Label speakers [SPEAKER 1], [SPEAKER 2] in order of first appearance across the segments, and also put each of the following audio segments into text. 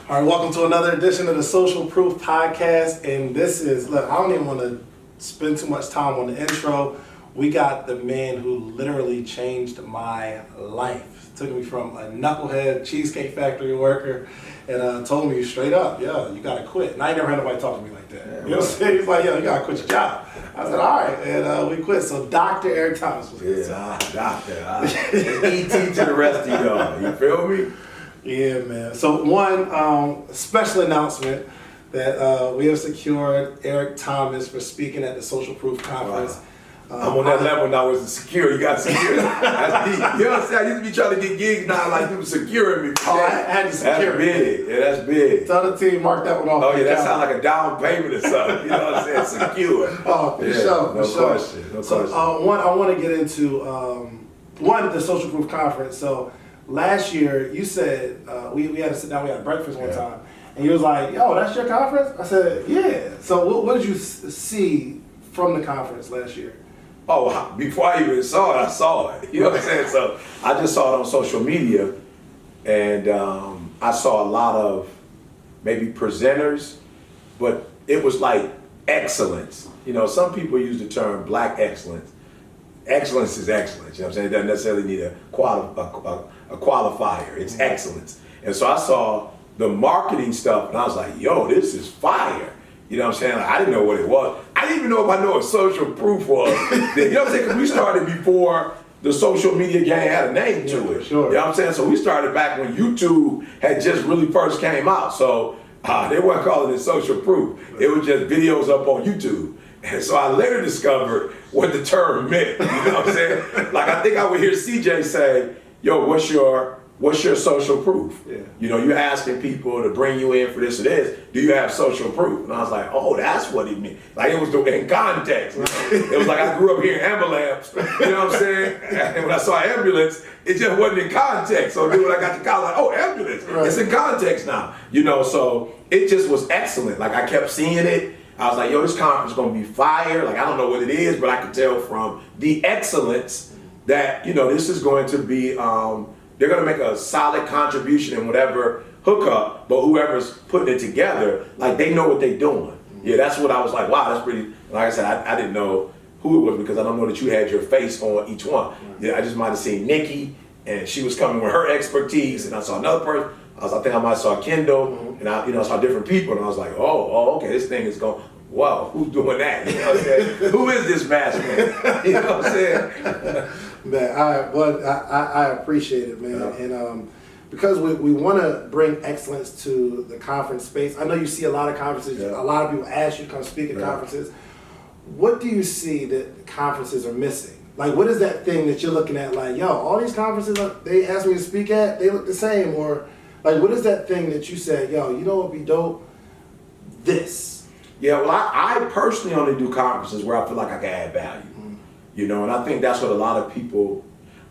[SPEAKER 1] All right, welcome to another edition of the Social Proof Podcast. And this is, look, I don't even want to spend too much time on the intro. We got the man who literally changed my life. Took me from a knucklehead Cheesecake Factory worker and told me straight up, yo, you got to quit. And I ain't never had nobody talk to me like that.
[SPEAKER 2] Yeah,
[SPEAKER 1] you know what I'm saying? He's like, yo, you got to quit your job. I said, all right. And we quit. So Dr. Eric Thomas was
[SPEAKER 2] Doctor. ET to the rest of y'all. You feel me?
[SPEAKER 1] Yeah, man. So one special announcement that we have secured Eric Thomas for speaking at the Social Proof Conference.
[SPEAKER 2] Wow. I'm on that level now with the secure. You got secure. That's deep. You know what I'm saying? I used to be trying to get gigs now like you were securing me.
[SPEAKER 1] Oh, I had to secure
[SPEAKER 2] That's big. Yeah, that's big.
[SPEAKER 1] Tell the team, mark that one off.
[SPEAKER 2] Oh, yeah, that sounds like a down payment or something. You know what I'm saying? Secure.
[SPEAKER 1] Oh, for sure.
[SPEAKER 2] No question. No question.
[SPEAKER 1] One, I want to get into the Social Proof Conference. So last year, you said we had to sit down, we had breakfast one time, and you was like, yo, that's your conference? I said, yeah. So what did you see from the conference last year?
[SPEAKER 2] Oh, before I even saw it, I saw it. You know what I'm saying? So I just saw it on social media, and I saw a lot of maybe presenters, but it was like excellence. You know, some people use the term black excellence. Excellence is excellence. You know what I'm saying? It doesn't necessarily need a qualifier. It's excellence. And so I saw the marketing stuff, and I was like, yo, this is fire. You know what I'm saying? Like, I didn't know what it was. I didn't even know if I know what social proof was. You know what I'm saying? Because we started before the social media game had a name to it.
[SPEAKER 1] Sure.
[SPEAKER 2] You know what I'm saying? So we started back when YouTube had just really first came out. So they weren't calling it social proof. It was just videos up on YouTube. And so I later discovered what the term meant. You know what I'm saying? Like, I think I would hear CJ say, yo, what's your social proof?
[SPEAKER 1] Yeah.
[SPEAKER 2] You know, you're asking people to bring you in for this or this. Do you have social proof? And I was like, oh, that's what it meant. Like, it was in context. You know? It was like I grew up hearing ambulance. You know what I'm saying? And when I saw ambulance, it just wasn't in context. So then when I got to college, like, oh, ambulance. Right. It's in context now. You know, so it just was excellent. Like, I kept seeing it. I was like, yo, this conference is going to be fire. Like, I don't know what it is, but I can tell from the excellence that, you know, this is going to be, they're going to make a solid contribution in whatever hookup, but whoever's putting it together, like, they know what they're doing. Yeah, that's what I was like, wow, that's pretty, like I said, I didn't know who it was because I don't know that you had your face on each one. Yeah, I just might have seen Nikki, and she was coming with her expertise, and I saw another person. I think I might have saw Kendall, and I saw different people, and I was like, oh, okay, this thing is going, wow, who's doing that? You know what I'm saying? Who is this masked man? You know what I'm saying?
[SPEAKER 1] Man, I appreciate it, man. Yeah. And because we want to bring excellence to the conference space. I know you see a lot of conferences. Yeah. A lot of people ask you to come speak at conferences. What do you see that conferences are missing? Like, what is that thing that you're looking at? Like, yo, all these conferences they ask me to speak at, they look the same. Or like, what is that thing that you said, yo, you know what would be dope? This.
[SPEAKER 2] Yeah, well, I personally only do conferences where I feel like I can add value. You know, and I think that's what a lot of people,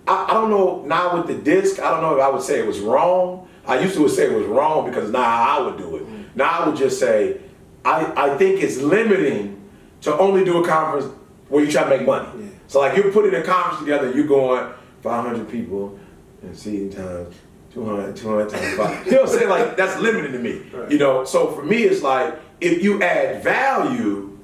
[SPEAKER 2] I don't know, now with the disc, I don't know if I would say it was wrong. I used to say it was wrong because now I would do it. Now I would just say, I think it's limiting to only do a conference where you try to make money. Yeah. So like you're putting a conference together, you're going 500 people and seating times 200 times 5. You know what I'm saying? Like, that's limiting to me. Right. You know, so for me, it's like, if you add value,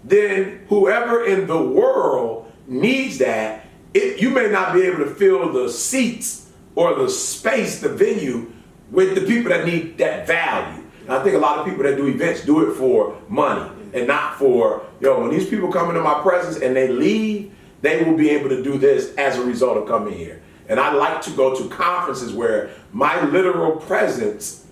[SPEAKER 2] then whoever in the world needs that, you may not be able to fill the seats or the space, the venue, with the people that need that value. And I think a lot of people that do events do it for money and not for, when these people come into my presence and they leave, they will be able to do this as a result of coming here. And I like to go to conferences where my literal presence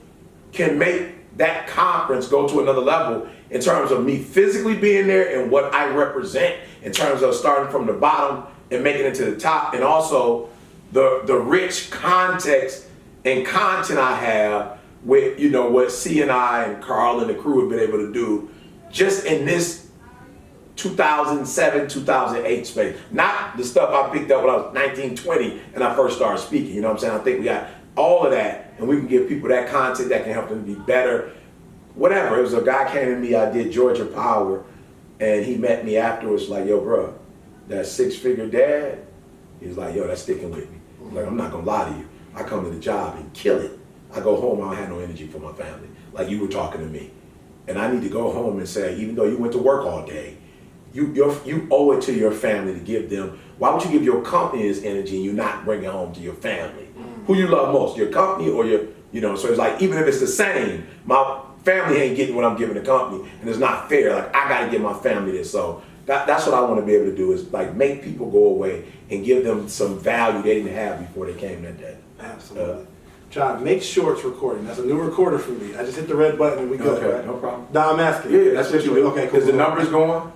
[SPEAKER 2] can make that conference go to another level in terms of me physically being there and what I represent in terms of starting from the bottom and making it to the top, and also the rich context and content I have with, what C and I and Carl and the crew have been able to do just in this 2007, 2008 space. Not the stuff I picked up when I was 19, 20 and I first started speaking. You know what I'm saying? I think we got all of that, and we can give people that content that can help them be better. Whatever. It was a guy came to me, I did Georgia Power, and he met me afterwards like, yo, bro, that six-figure dad, he was like, yo, that's sticking with me. Like, I'm not gonna lie to you. I come to the job and kill it. I go home, I don't have no energy for my family. Like you were talking to me. And I need to go home and say, even though you went to work all day, you owe it to your family to give them. Why would you give your company this energy and you not bring it home to your family? Who you love most, your company or your, so it's like, even if it's the same, my family ain't getting what I'm giving the company, and it's not fair. Like, I gotta give my family this. So that's what I want to be able to do, is like make people go away and give them some value they didn't have before they came that day.
[SPEAKER 1] Absolutely. Try to make sure it's recording. That's a new recorder for me. I just hit the red button and we good,
[SPEAKER 2] okay,
[SPEAKER 1] right?
[SPEAKER 2] No problem.
[SPEAKER 1] No, I'm asking.
[SPEAKER 2] Yeah, that's what you do.
[SPEAKER 1] Okay, cool.
[SPEAKER 2] Is the numbers going?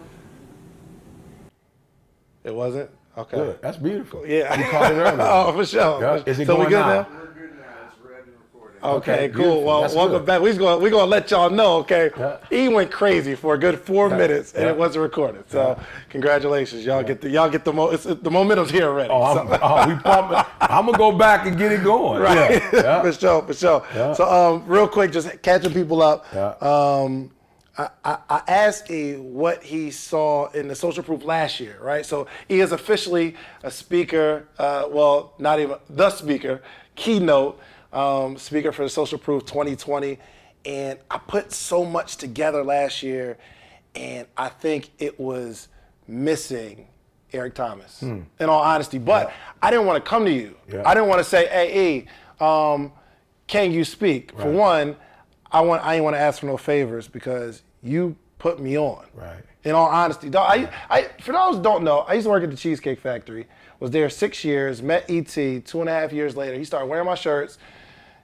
[SPEAKER 1] It wasn't? Okay.
[SPEAKER 3] Good. That's beautiful.
[SPEAKER 1] Yeah.
[SPEAKER 3] You called it earlier.
[SPEAKER 1] Oh, for sure.
[SPEAKER 3] Yeah. Is it
[SPEAKER 1] so
[SPEAKER 3] going
[SPEAKER 1] we good
[SPEAKER 3] now?
[SPEAKER 1] now?
[SPEAKER 4] We're good now. It's red and recording.
[SPEAKER 1] Okay, cool.
[SPEAKER 3] beautiful.
[SPEAKER 1] Well,
[SPEAKER 3] That's
[SPEAKER 1] welcome
[SPEAKER 3] good.
[SPEAKER 1] back. We're gonna let y'all know, okay?
[SPEAKER 3] Yeah.
[SPEAKER 1] He went crazy for a good 4 minutes and
[SPEAKER 3] Yeah.
[SPEAKER 1] it wasn't recorded. So congratulations. Y'all get the momentum's here already.
[SPEAKER 3] We pumping. I'm gonna go back and get it going.
[SPEAKER 1] Right.
[SPEAKER 3] Yeah.
[SPEAKER 1] For sure.
[SPEAKER 3] Yeah.
[SPEAKER 1] So real quick, just catching people up.
[SPEAKER 3] Yeah.
[SPEAKER 1] I asked E what he saw in the Social Proof last year, right? So he is officially a speaker, well, not even the speaker, keynote speaker for the Social Proof 2020. And I put so much together last year, and I think it was missing Eric Thomas, in all honesty. But I didn't want to come to you.
[SPEAKER 3] Yeah.
[SPEAKER 1] I didn't want to say, hey, E, can you speak? For one, I ain't want to ask for no favors because you put me on.
[SPEAKER 3] Right.
[SPEAKER 1] In all honesty, dog, for those who don't know, I used to work at the Cheesecake Factory. Was there 6 years. Met ET 2.5 years later. He started wearing my shirts,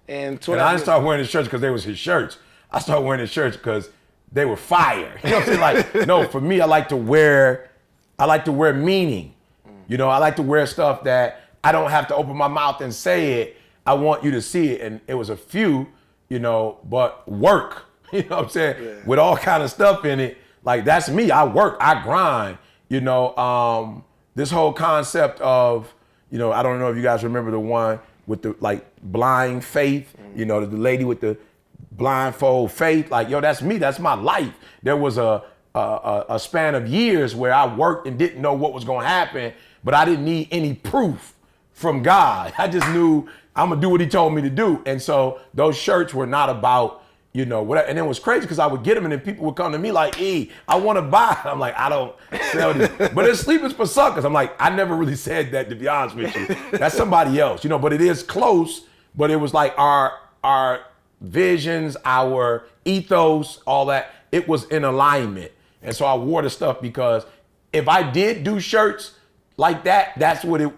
[SPEAKER 1] and
[SPEAKER 3] And I didn't start wearing his shirts because they was his shirts. I started wearing his shirts because they were fire. You know what I'm saying? Like, no, for me, I like to wear meaning. I like to wear stuff that I don't have to open my mouth and say it. I want you to see it. And it was a few, but work, what I'm saying? Yeah. With all kind of stuff in it. Like, that's me. I work, I grind, this whole concept of, I don't know if you guys remember the one with the blind faith, the lady with the blindfold faith. Like, that's me. That's my life. There was a span of years where I worked and didn't know what was going to happen, but I didn't need any proof from God. I just knew I'm going to do what he told me to do. And so those shirts were not about, whatever. And it was crazy because I would get them and then people would come to me like, E, I want to buy it. I'm like, I don't sell these. But it's sleepers for suckers. I'm like, I never really said that, to be honest with you. That's somebody else, but it is close. But it was like our visions, our ethos, all that, it was in alignment. And so I wore the stuff because if I did do shirts like that, that's what it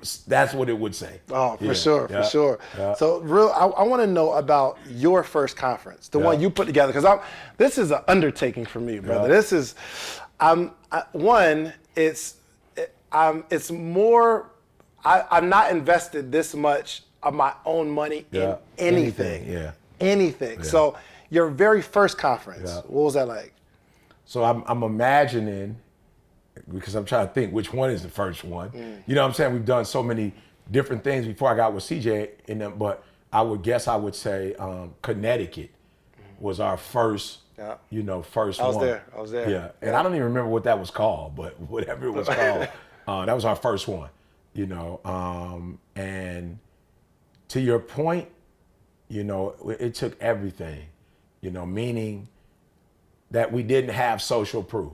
[SPEAKER 3] would say.
[SPEAKER 1] Oh, for
[SPEAKER 3] Yeah.
[SPEAKER 1] sure.
[SPEAKER 3] Yeah.
[SPEAKER 1] So I want to know about your first conference, the one you put together, because this is an undertaking for me, brother.
[SPEAKER 3] Yeah.
[SPEAKER 1] This is, it's more, I'm not invested this much of my own money in anything.
[SPEAKER 3] Yeah.
[SPEAKER 1] Anything.
[SPEAKER 3] Yeah.
[SPEAKER 1] So your very first conference, what was that like?
[SPEAKER 3] So I'm imagining, because I'm trying to think which one is the first one. You know what I'm saying? We've done so many different things before I got with CJ in them, but I would say Connecticut was our first, first one.
[SPEAKER 1] I was there.
[SPEAKER 3] Yeah, and I don't even remember what that was called, but whatever it was called, that was our first one, and to your point, it took everything, meaning that we didn't have social proof.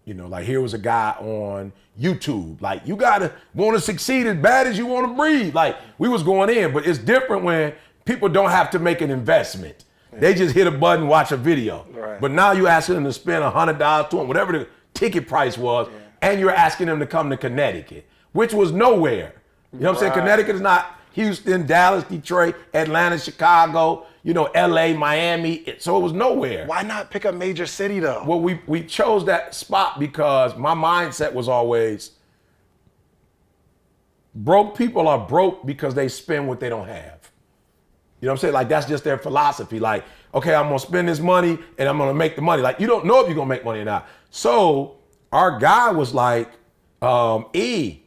[SPEAKER 3] Like here was a guy on YouTube, like you gotta want to succeed as bad as you want to breathe. Like we was going in, but it's different when people don't have to make an investment. Yeah. They just hit a button, watch a video.
[SPEAKER 1] Right.
[SPEAKER 3] But now you asking them to spend $100, $200, whatever the ticket price was, and you're asking them to come to Connecticut, which was nowhere. You know what I'm saying? Connecticut is not Houston, Dallas, Detroit, Atlanta, Chicago, LA, Miami. So it was nowhere.
[SPEAKER 1] Why not pick a major city though?
[SPEAKER 3] Well, we chose that spot because my mindset was always, broke people are broke because they spend what they don't have. You know what I'm saying? Like that's just their philosophy. Like, okay, I'm gonna spend this money and I'm gonna make the money. Like you don't know if you're gonna make money or not. So our guy was like, E,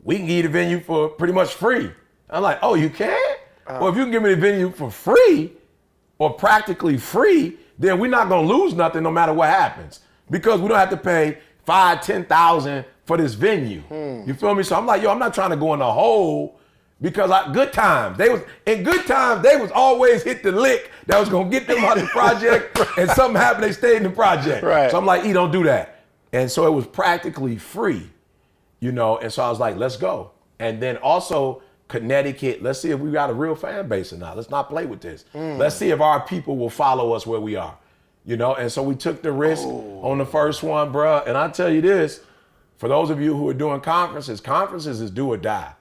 [SPEAKER 3] we can give you the venue for pretty much free. I'm like, oh, you can? Well, if you can give me the venue for free or practically free, then we're not gonna lose nothing no matter what happens because we don't have to pay $5,000, $10,000 for this venue. You feel me? So I'm like, yo, I'm not trying to go in the hole, Because good times, they was always hit the lick that was gonna get them out of the project, and something happened, they stayed in the project.
[SPEAKER 1] Right.
[SPEAKER 3] So I'm like, don't do that. And so it was practically free, and so I was like, let's go. And then also Connecticut, let's see if we got a real fan base or not. Let's not play with this. Let's see if our people will follow us where we are, And so we took the risk on the first one, bruh. And I tell you this, for those of you who are doing conferences is do or die.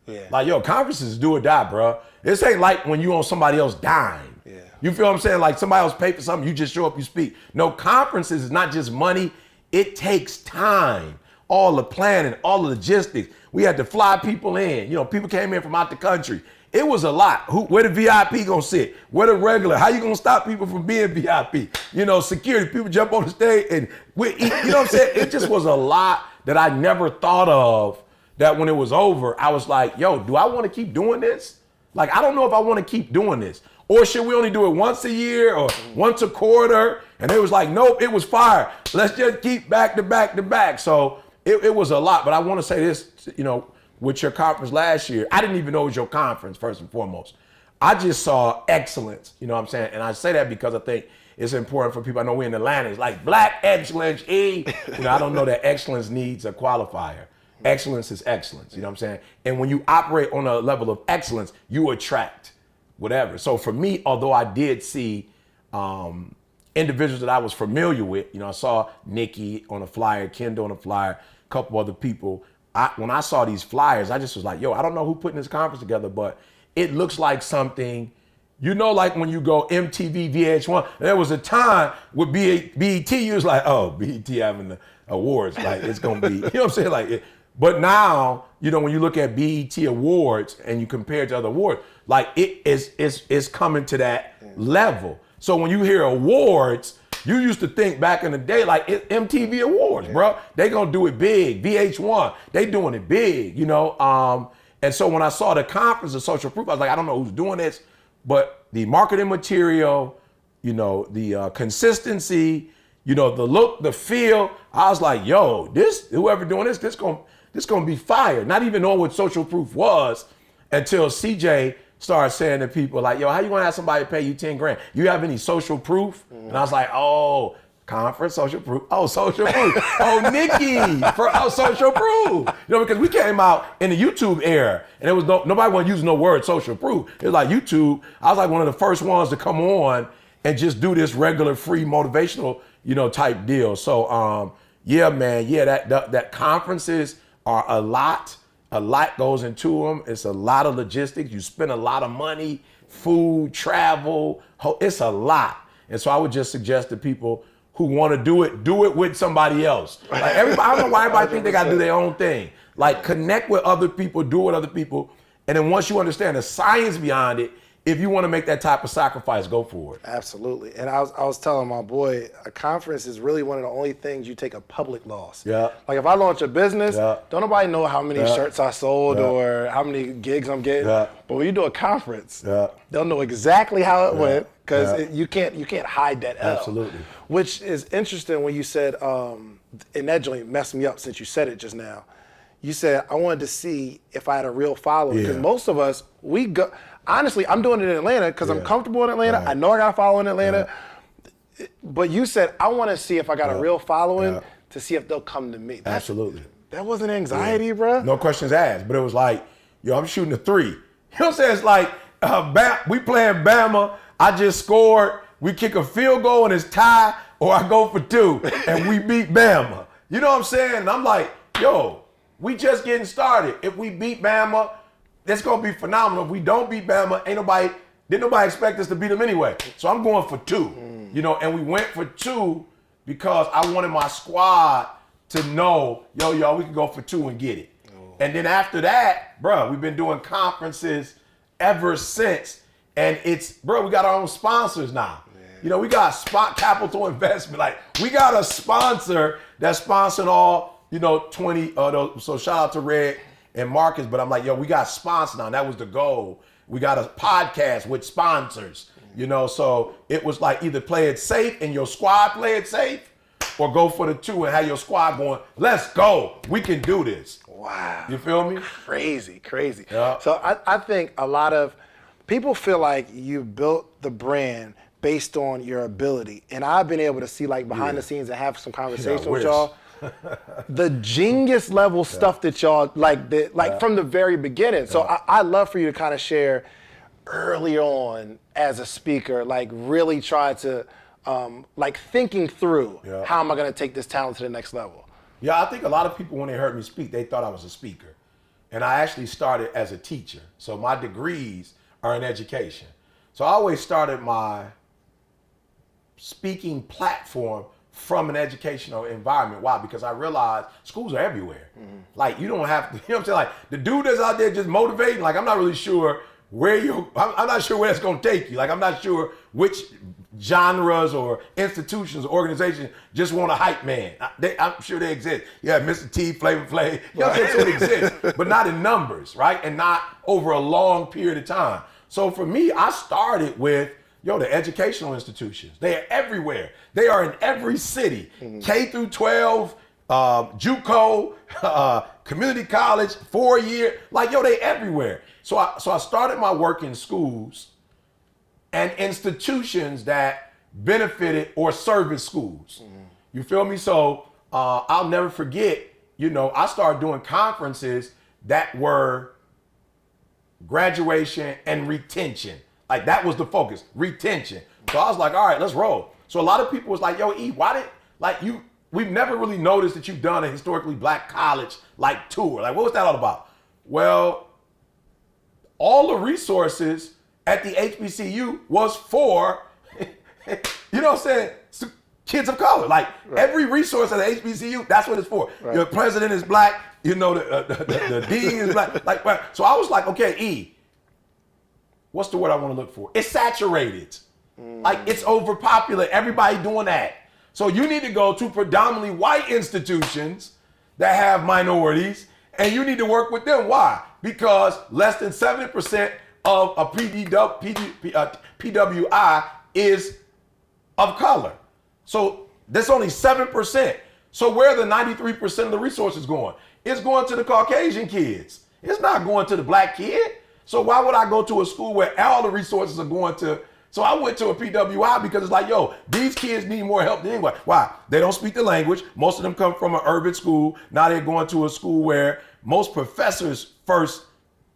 [SPEAKER 1] Yeah.
[SPEAKER 3] Like, conferences is do or die, bro. This ain't like when you on somebody else dime.
[SPEAKER 1] Yeah.
[SPEAKER 3] You feel what I'm saying? Like somebody else pay for something, you just show up, you speak. No, conferences is not just money. It takes time. All the planning, all the logistics. We had to fly people in. People came in from out the country. It was a lot. Where the VIP gonna sit? Where the regular? How you gonna stop people from being VIP? Security. People jump on the stage and we eat. You know what I'm saying? It just was a lot that I never thought of. That when it was over, I was like, do I want to keep doing this? Like, I don't know if I want to keep doing this. Or should we only do it once a year or once a quarter? And they was like, nope, it was fire. Let's just keep back to back to back. So it was a lot. But I want to say this, with your conference last year, I didn't even know it was your conference, first and foremost. I just saw excellence, you know what I'm saying? And I say that because I think it's important for people. I know we're in Atlanta. It's like Black excellence, I don't know that excellence needs a qualifier. Excellence is excellence, you know what I'm saying? And when you operate on a level of excellence, you attract whatever. So for me, although I did see individuals that I was familiar with, I saw Nikki on a flyer, Kendall on a flyer, a couple other people. When I saw these flyers, I just was like, I don't know who putting this conference together, but it looks like something, like when you go MTV, VH1, there was a time with BET, you was like, oh, BET having the awards, like it's gonna be, you know what I'm saying? Like, but now, when you look at BET awards and you compare it to other awards, like it's coming to that level. So when you hear awards, you used to think back in the day, like MTV awards, bro. They gonna do it big. VH1, they doing it big, And so when I saw the conference of social proof, I was like, I don't know who's doing this, but the marketing material, the consistency, the look, the feel, I was like, whoever doing this gonna be fire. Not even knowing what social proof was until CJ started saying to people like, how you gonna have somebody pay you 10 grand? You have any social proof? And I was like, conference, social proof. Oh, social proof. Oh, Nikki for social proof. Because we came out in the YouTube era and it was nobody wasn't using no word social proof. It was like YouTube. I was like one of the first ones to come on and just do this regular free motivational, type deal. So that conferences are a lot goes into them. It's a lot of logistics. You spend a lot of money, food, travel. It's a lot. And so I would just suggest to people who want to do it with somebody else. Like everybody, I don't know why everybody think they got to do their own thing. Like connect with other people, do it with other people. And then once you understand the science behind it, if you want to make that type of sacrifice, go for it.
[SPEAKER 1] Absolutely. And I was telling my boy, a conference is really one of the only things you take a public loss.
[SPEAKER 3] Yeah.
[SPEAKER 1] Like if I launch a business, don't nobody know how many shirts I sold or how many gigs I'm getting. Yeah. But when you do a conference, they'll know exactly how it went because you can't hide that L.
[SPEAKER 3] Absolutely.
[SPEAKER 1] Which is interesting when you said, and that joint messed me up since you said it just now. You said, I wanted to see if I had a real following because most of us, we go. Honestly, I'm doing it in Atlanta because I'm comfortable in Atlanta. Right. I know I got a following in Atlanta. Right. But you said, I want to see if I got a real following to see if they'll come to me.
[SPEAKER 3] Absolutely.
[SPEAKER 1] That wasn't anxiety, bro.
[SPEAKER 3] No questions asked, but it was like, I'm shooting a 3. You know what I'm saying? It's like, we playing Bama. I just scored. We kick a field goal and it's tie, or I go for 2 and we beat Bama. You know what I'm saying? And I'm like, we just getting started. If we beat Bama, that's gonna be phenomenal. If we don't beat Bama, didn't nobody expect us to beat them anyway. So I'm going for 2, and we went for 2 because I wanted my squad to know, y'all, we can go for 2 and get it. Oh. And then after that, bro, we've been doing conferences ever since. And we got our own sponsors now. Yeah. We got capital investment. Like we got a sponsor that's sponsoring all, 20, so shout out to Red and Marcus, but I'm like, we got sponsors now. That was the goal. We got a podcast with sponsors, so it was like either play it safe and your squad play it safe, or go for the 2 and have your squad going, let's go. We can do this.
[SPEAKER 1] Wow.
[SPEAKER 3] You feel me?
[SPEAKER 1] Crazy.
[SPEAKER 3] Yeah.
[SPEAKER 1] So I think a lot of people feel like you built the brand based on your ability. And I've been able to see like behind the scenes and have some conversations with y'all. The genius level stuff that y'all like from the very beginning. So I love for you to kind of share early on as a speaker, like really try to like thinking through how am I going to take this talent to the next level.
[SPEAKER 3] Yeah, I think a lot of people, when they heard me speak, they thought I was a speaker. And I actually started as a teacher. So my degrees are in education. So I always started my speaking platform from an educational environment. Why? Because I realized schools are everywhere. Like, you don't have to, you know what I'm saying? Like, the dude that's out there just motivating, like, I'm not really sure I'm not sure where it's going to take you. Like, I'm not sure which genres or institutions or organizations just want a hype man. I'm sure they exist. Yeah, Mr. T, Flavor Flav, you know what I'm saying? So it exists, but not in numbers, right? And not over a long period of time. So for me, I started with, the educational institutions. They are everywhere. They are in every city. K through 12, JUCO, community college, 4-year, like, they everywhere. So I started my work in schools and institutions that benefited or service schools. You feel me? So I'll never forget, I started doing conferences that were graduation and retention. Like, that was the focus, retention. So I was like, all right, let's roll. So a lot of people was like, yo, E, we've never really noticed that you've done a historically black college like tour. Like, what was that all about? Well, all the resources at the HBCU was for, you know what I'm saying, kids of color. Like, every resource at the HBCU, that's what it's for. Right. Your president is black, the dean is black. Like, so I was like, okay, E, what's the word I want to look for? It's saturated. Like, it's overpopulated. Everybody doing that. So you need to go to predominantly white institutions that have minorities, and you need to work with them. Why? Because less than 70% of a PWI is of color. So that's only 7%. So where are the 93% of the resources going? It's going to the Caucasian kids. It's not going to the black kid. So why would I go to a school where all the resources are going to? So I went to a PWI because it's like, these kids need more help than anybody. Why? They don't speak the language. Most of them come from an urban school. Now they're going to a school where most professors' first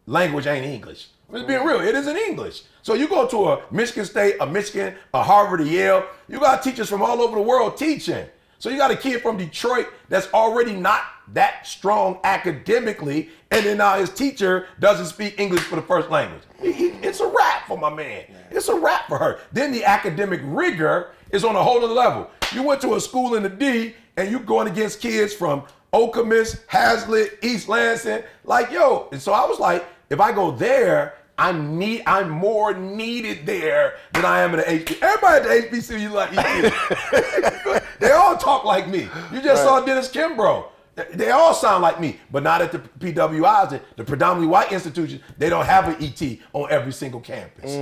[SPEAKER 3] language ain't English. It's being real. It isn't English. So you go to a Michigan State, a Michigan, a Harvard, a Yale. You got teachers from all over the world teaching. So you got a kid from Detroit that's already not that strong academically, and then now his teacher doesn't speak English for the first language. It's a wrap for my man. It's a wrap for her. Then the academic rigor is on a whole other level. You went to a school in the D, and you going against kids from Okemos, Hazlitt, East Lansing, and so I was like, if I go there, I'm more needed there than I am at the HBCU. Everybody at the HBCU like ET. They all talk like me. You just saw Dennis Kimbrough. They all sound like me, but not at the PWIs, the predominantly white institutions. They don't have an ET on every single campus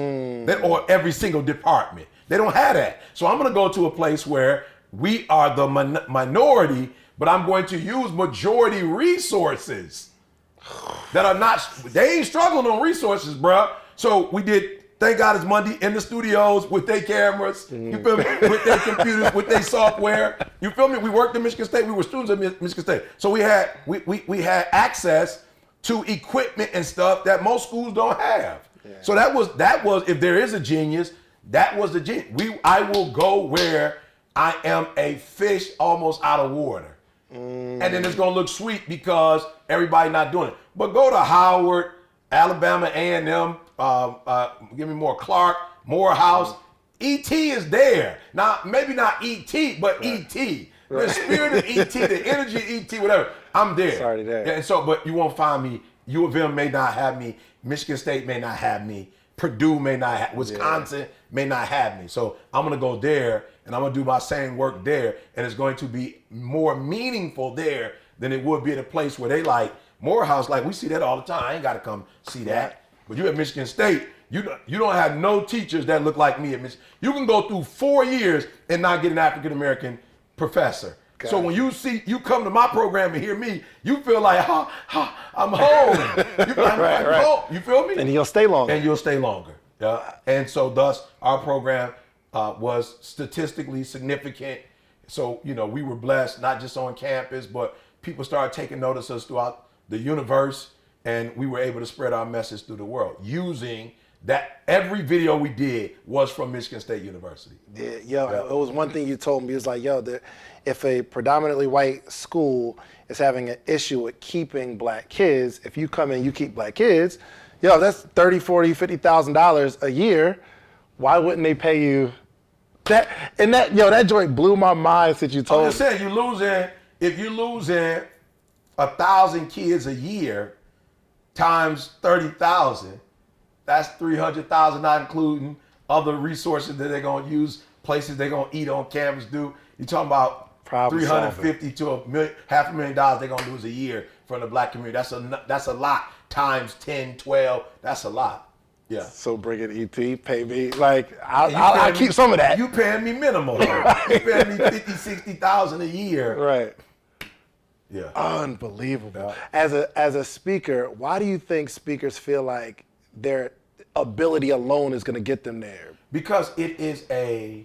[SPEAKER 3] or every single department. They don't have that. So I'm going to go to a place where we are the minority, but I'm going to use majority resources that are not, they ain't struggling on resources, bruh. So we did, thank God it's Monday, in the studios with their cameras, you feel me, with their computers, with their software, you feel me? We worked at Michigan State, we were students at Michigan State. So we had access to equipment and stuff that most schools don't have. Yeah. So that was, if there is a genius, that was the genius. I will go where I am a fish almost out of water. And then it's gonna look sweet because everybody not doing it. But go to Howard, Alabama A&M, give me more Clark, Morehouse. ET is there. Now, maybe not ET, but ET. The spirit of ET, the energy of ET, whatever. I'm there.
[SPEAKER 1] It's already there.
[SPEAKER 3] Yeah, and so, but you won't find me. U of M may not have me. Michigan State may not have me. Purdue may not have, Wisconsin may not have me. So I'm gonna go there and I'm gonna do my same work there, and it's going to be more meaningful there than it would be at a place where they like Morehouse. Like, we see that all the time. I ain't gotta come see that. But you at Michigan State, you don't have no teachers that look like me at Michigan. You can go through 4 years and not get an African American professor. So when you come to my program and hear me, you feel like, I'm home. You feel like, I'm home. You feel me?
[SPEAKER 1] And you'll stay longer.
[SPEAKER 3] And you'll stay longer. Yeah. And so thus our program was statistically significant. So, we were blessed, not just on campus, but people started taking notice of us throughout the universe, and we were able to spread our message through the world using that. Every video we did was from Michigan State University.
[SPEAKER 1] Yeah, it was one thing you told me. It was like, if a predominantly white school is having an issue with keeping black kids, if you come in, you keep black kids, that's $30,000, $40,000, $50,000 a year. Why wouldn't they pay you that? And that joint blew my mind since you told me.
[SPEAKER 3] I'm just saying, if you're losing 1,000 kids a year times 30,000, that's 300,000, not including other resources that they're gonna use, places they're gonna eat on campus. You're talking about
[SPEAKER 1] Problem
[SPEAKER 3] 350 to $500,000 they're gonna lose a year from the black community. That's a lot times 10, 12. That's a lot. Yeah.
[SPEAKER 1] So bring it, ET, pay me. Like, I'll keep some of that.
[SPEAKER 3] You paying me minimal. You paying me 50, 60,000 a year.
[SPEAKER 1] Right.
[SPEAKER 3] Yeah.
[SPEAKER 1] Unbelievable. As a speaker, why do you think speakers feel like their ability alone is going to get them there?
[SPEAKER 3] Because it's a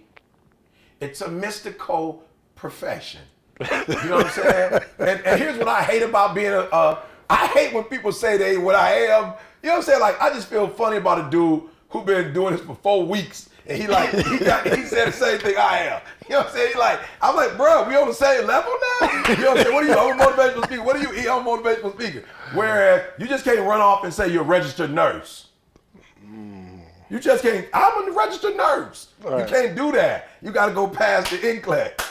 [SPEAKER 3] mystical profession. You know what I'm saying? And here's what I hate about being I hate when people say they ain't what I am. You know what I'm saying? Like, I just feel funny about a dude who been doing this for 4 weeks, and he said the same thing I am. You know what I'm saying? I'm like, bro, we on the same level now? You know what I'm saying? What are you, I'm a motivational speaker? What are you, I'm a motivational speaker? Whereas you just can't run off and say you're a registered nurse. You just can't, I'm a registered nurse.
[SPEAKER 1] Right.
[SPEAKER 3] You can't do that. You got to go past the NCLEX.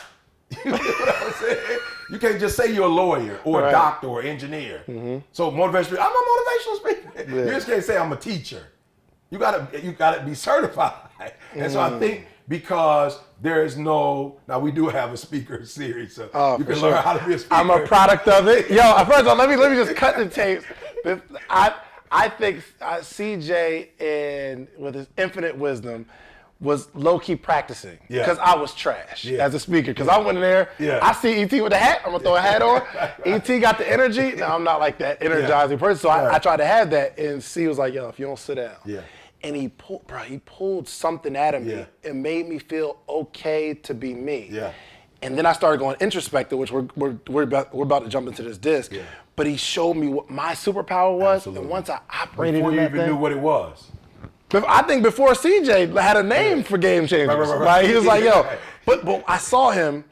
[SPEAKER 3] You know what I'm saying? You can't just say you're a lawyer or a doctor or engineer. Mm-hmm. So motivational speaker, I'm a motivational speaker. Yeah. You just can't say I'm a teacher. You gotta be certified. And so I think because there is now we do have a speaker series, so you can learn how to be a speaker.
[SPEAKER 1] I'm a product of it. First of all, let me just cut the tape. I think CJ, with his infinite wisdom, was low-key practicing because I was trash as a speaker. Because I went in there, I see ET with a hat, I'm going to throw a hat on. ET got the energy. No, I'm not like that energizing person. So I tried to have that, and C was like, if you don't sit down. Yeah. And he pulled something out of me. It made me feel okay to be me. Yeah. And then I started going introspective, which we're about to jump into this disc. Yeah. But he showed me what my superpower was. Absolutely. And once I operated
[SPEAKER 3] before
[SPEAKER 1] in
[SPEAKER 3] you
[SPEAKER 1] that
[SPEAKER 3] even
[SPEAKER 1] thing,
[SPEAKER 3] knew what it was.
[SPEAKER 1] I think before CJ had a name for Game Changers. Right. He was like, but I saw him.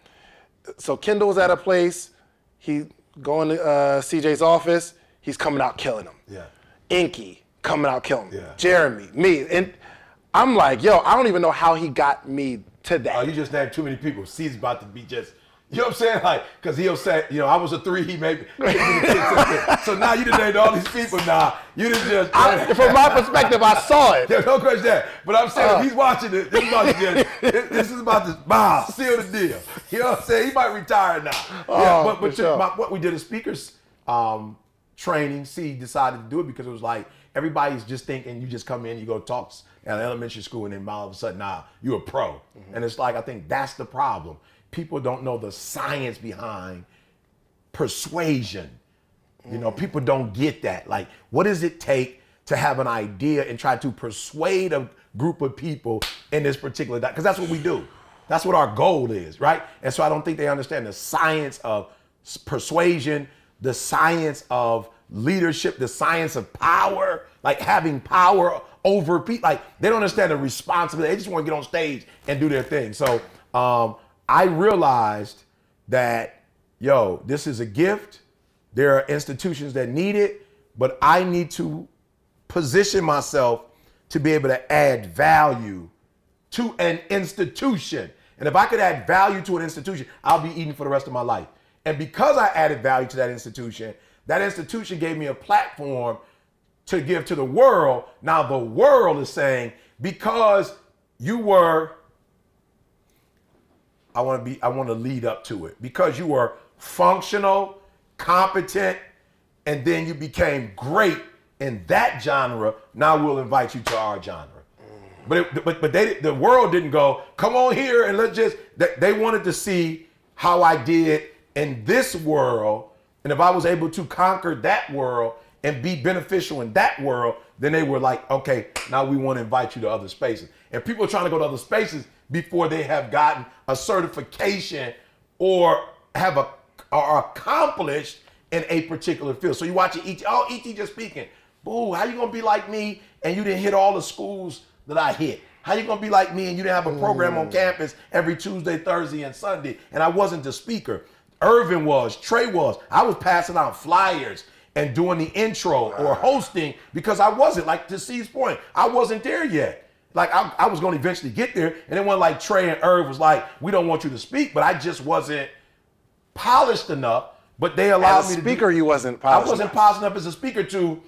[SPEAKER 1] So Kendall was at a place. He going to CJ's office. He's coming out killing him. Yeah. Inky coming out killing him. Yeah. Jeremy, me. And I'm like, I don't even know how he got me to that.
[SPEAKER 3] Oh, you just named too many people. C's about to be just, you know what I'm saying? Like, because he'll say, I was a 3, he made me. So now you done named all these people now. You didn't just.
[SPEAKER 1] From my perspective, I saw it.
[SPEAKER 3] Yeah, no question that. But I'm saying, if he's watching it, this is about to seal the deal. You know what I'm saying? He might retire now. What we did as speakers training, C decided to do it because it was like, everybody's just thinking you just come in, you go talk at elementary school, and then all of a sudden, you're a pro. Mm-hmm. And it's like, I think that's the problem. People don't know the science behind persuasion. People don't get that. Like, what does it take to have an idea and try to persuade a group of people in this particular, because that's what we do. That's what our goal is, right? And so I don't think they understand the science of persuasion, the science of leadership, the science of power, like having power over people. Like, they don't understand the responsibility. They just want to get on stage and do their thing. So I realized that, this is a gift. There are institutions that need it, but I need to position myself to be able to add value to an institution. And if I could add value to an institution, I'll be eating for the rest of my life. And because I added value to that institution gave me a platform to give to the world. Now the world is saying, because you were, I want to lead up to it, because you were functional, competent, and then you became great in that genre, now we'll invite you to our genre. But the world didn't go, come on here and let's just, they wanted to see how I did in this world, and if I was able to conquer that world and be beneficial in that world, then they were like, okay, now we want to invite you to other spaces. And people are trying to go to other spaces before they have gotten a certification or have are accomplished in a particular field. So you watch ET, oh, ET just speaking. Boo, how you gonna be like me and you didn't hit all the schools that I hit? How you gonna be like me and you didn't have a program on campus every Tuesday, Thursday, and Sunday? And I wasn't the speaker. Irvin was, Trey was. I was passing out flyers and doing the intro or hosting because I wasn't, like to C's point, I wasn't there yet. Like I was gonna eventually get there. And then when like Trey and Irv was like, we don't want you to speak, but I just wasn't polished enough. But they allowed me to
[SPEAKER 1] speaker, you wasn't polished.
[SPEAKER 3] I wasn't polished enough as a speaker to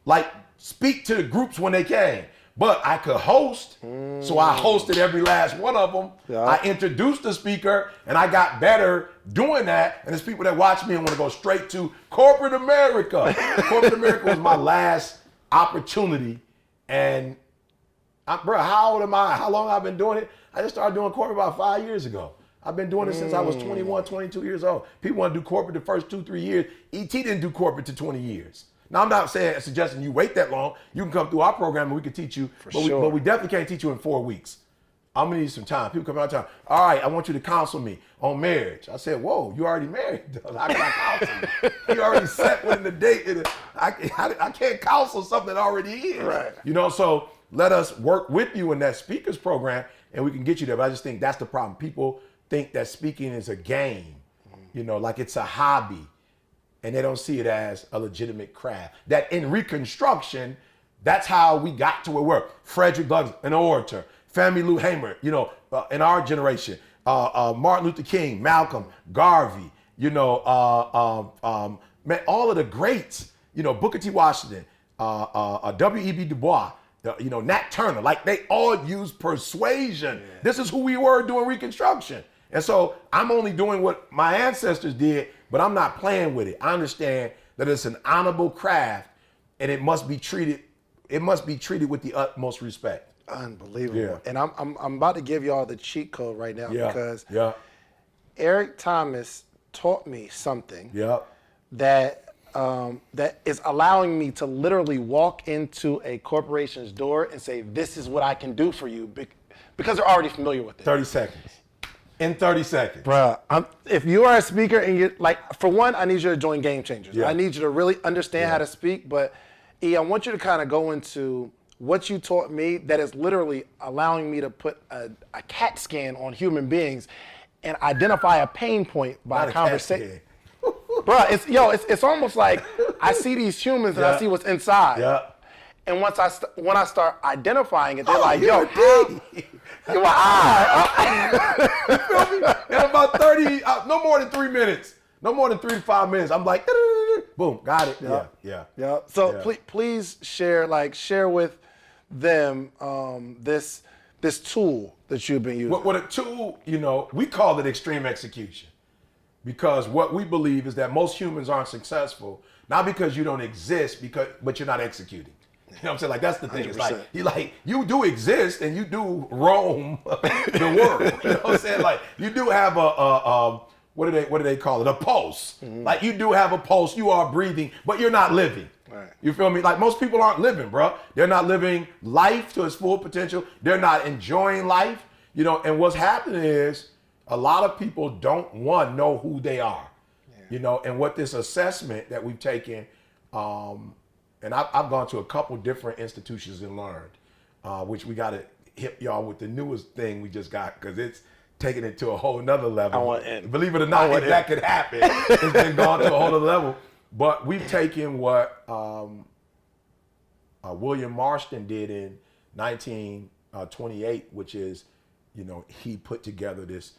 [SPEAKER 3] like speak to the groups when they came. But I could host, so I hosted every last one of them. Yeah. I introduced the speaker, and I got better doing that. And there's people that watch me and want to go straight to corporate America. Corporate America was my last opportunity. And, bro, how old am I? How long I've been doing it? I just started doing corporate about 5 years ago. I've been doing it since I was 21, 22 years old. People want to do corporate the first 2-3 years. ET didn't do corporate to 20 years. Now, I'm not suggesting you wait that long. You can come through our program and we can teach you. But we definitely can't teach you in 4 weeks. I'm going to need some time. People come out of time. All right, I want you to counsel me on marriage. I said, whoa, you already married. How can I counsel you? You already set when the date. I can't counsel something that already is.
[SPEAKER 1] Right.
[SPEAKER 3] You know, so let us work with you in that speakers program and we can get you there. But I just think that's the problem. People think that speaking is a game, you know, like it's a hobby. And they don't see it as a legitimate craft. That in Reconstruction, that's how we got to where we're. Frederick Douglass, an orator. Fannie Lou Hamer, you know, in our generation. Martin Luther King, Malcolm, Garvey, you know, man, all of the greats, you know, Booker T. Washington, W.E.B. Du Bois, you know, Nat Turner, like they all use persuasion. Yeah. This is who we were doing Reconstruction. And so I'm only doing what my ancestors did, but I'm not playing with it. I understand that it's an honorable craft and it must be treated with the utmost respect.
[SPEAKER 1] Unbelievable.
[SPEAKER 3] Yeah.
[SPEAKER 1] And I'm about to give y'all the cheat code right now because Eric Thomas taught me something that is allowing me to literally walk into a corporation's door and say, this is what I can do for you because they're already familiar with it.
[SPEAKER 3] 30 seconds. In 30 seconds.
[SPEAKER 1] Bruh, if you are a speaker and you're like, for one, I need you to join Game Changers. Yeah. I need you to really understand how to speak, but I want you to kind of go into what you taught me that is literally allowing me to put a CAT scan on human beings and identify a pain point by a conversation. Bruh, it's almost like I see these humans and I see what's inside. Yeah. And when I start identifying it, they're like, yo, you feel me?
[SPEAKER 3] In about 30, no more than 3 minutes. No more than 3 to 5 minutes. I'm like, boom, got it. Yeah.
[SPEAKER 1] So please share with them this tool that you've been using.
[SPEAKER 3] What a tool, you know, we call it extreme execution. Because what we believe is that most humans aren't successful, not because you don't exist, but you're not executing. You know what I'm saying? Like, that's the thing. 100%. It's like, you do exist and you do roam the world. You know what I'm saying? Like, you do have what do they call it? A pulse. Mm-hmm. Like, you do have a pulse. You are breathing, but you're not living. Right. You feel me? Like, most people aren't living, bro. They're not living life to its full potential. They're not enjoying life. You know, and what's happening is a lot of people don't, know who they are. Yeah. You know, and what this assessment that we've taken, and I've gone to a couple different institutions and learned, which we got to hit y'all with the newest thing we just got, because it's taking it to a whole nother level. Believe it or not, if that could happen, it's been gone to a whole other level. But we've taken what William Marston did in 1928, which is, you know, he put together this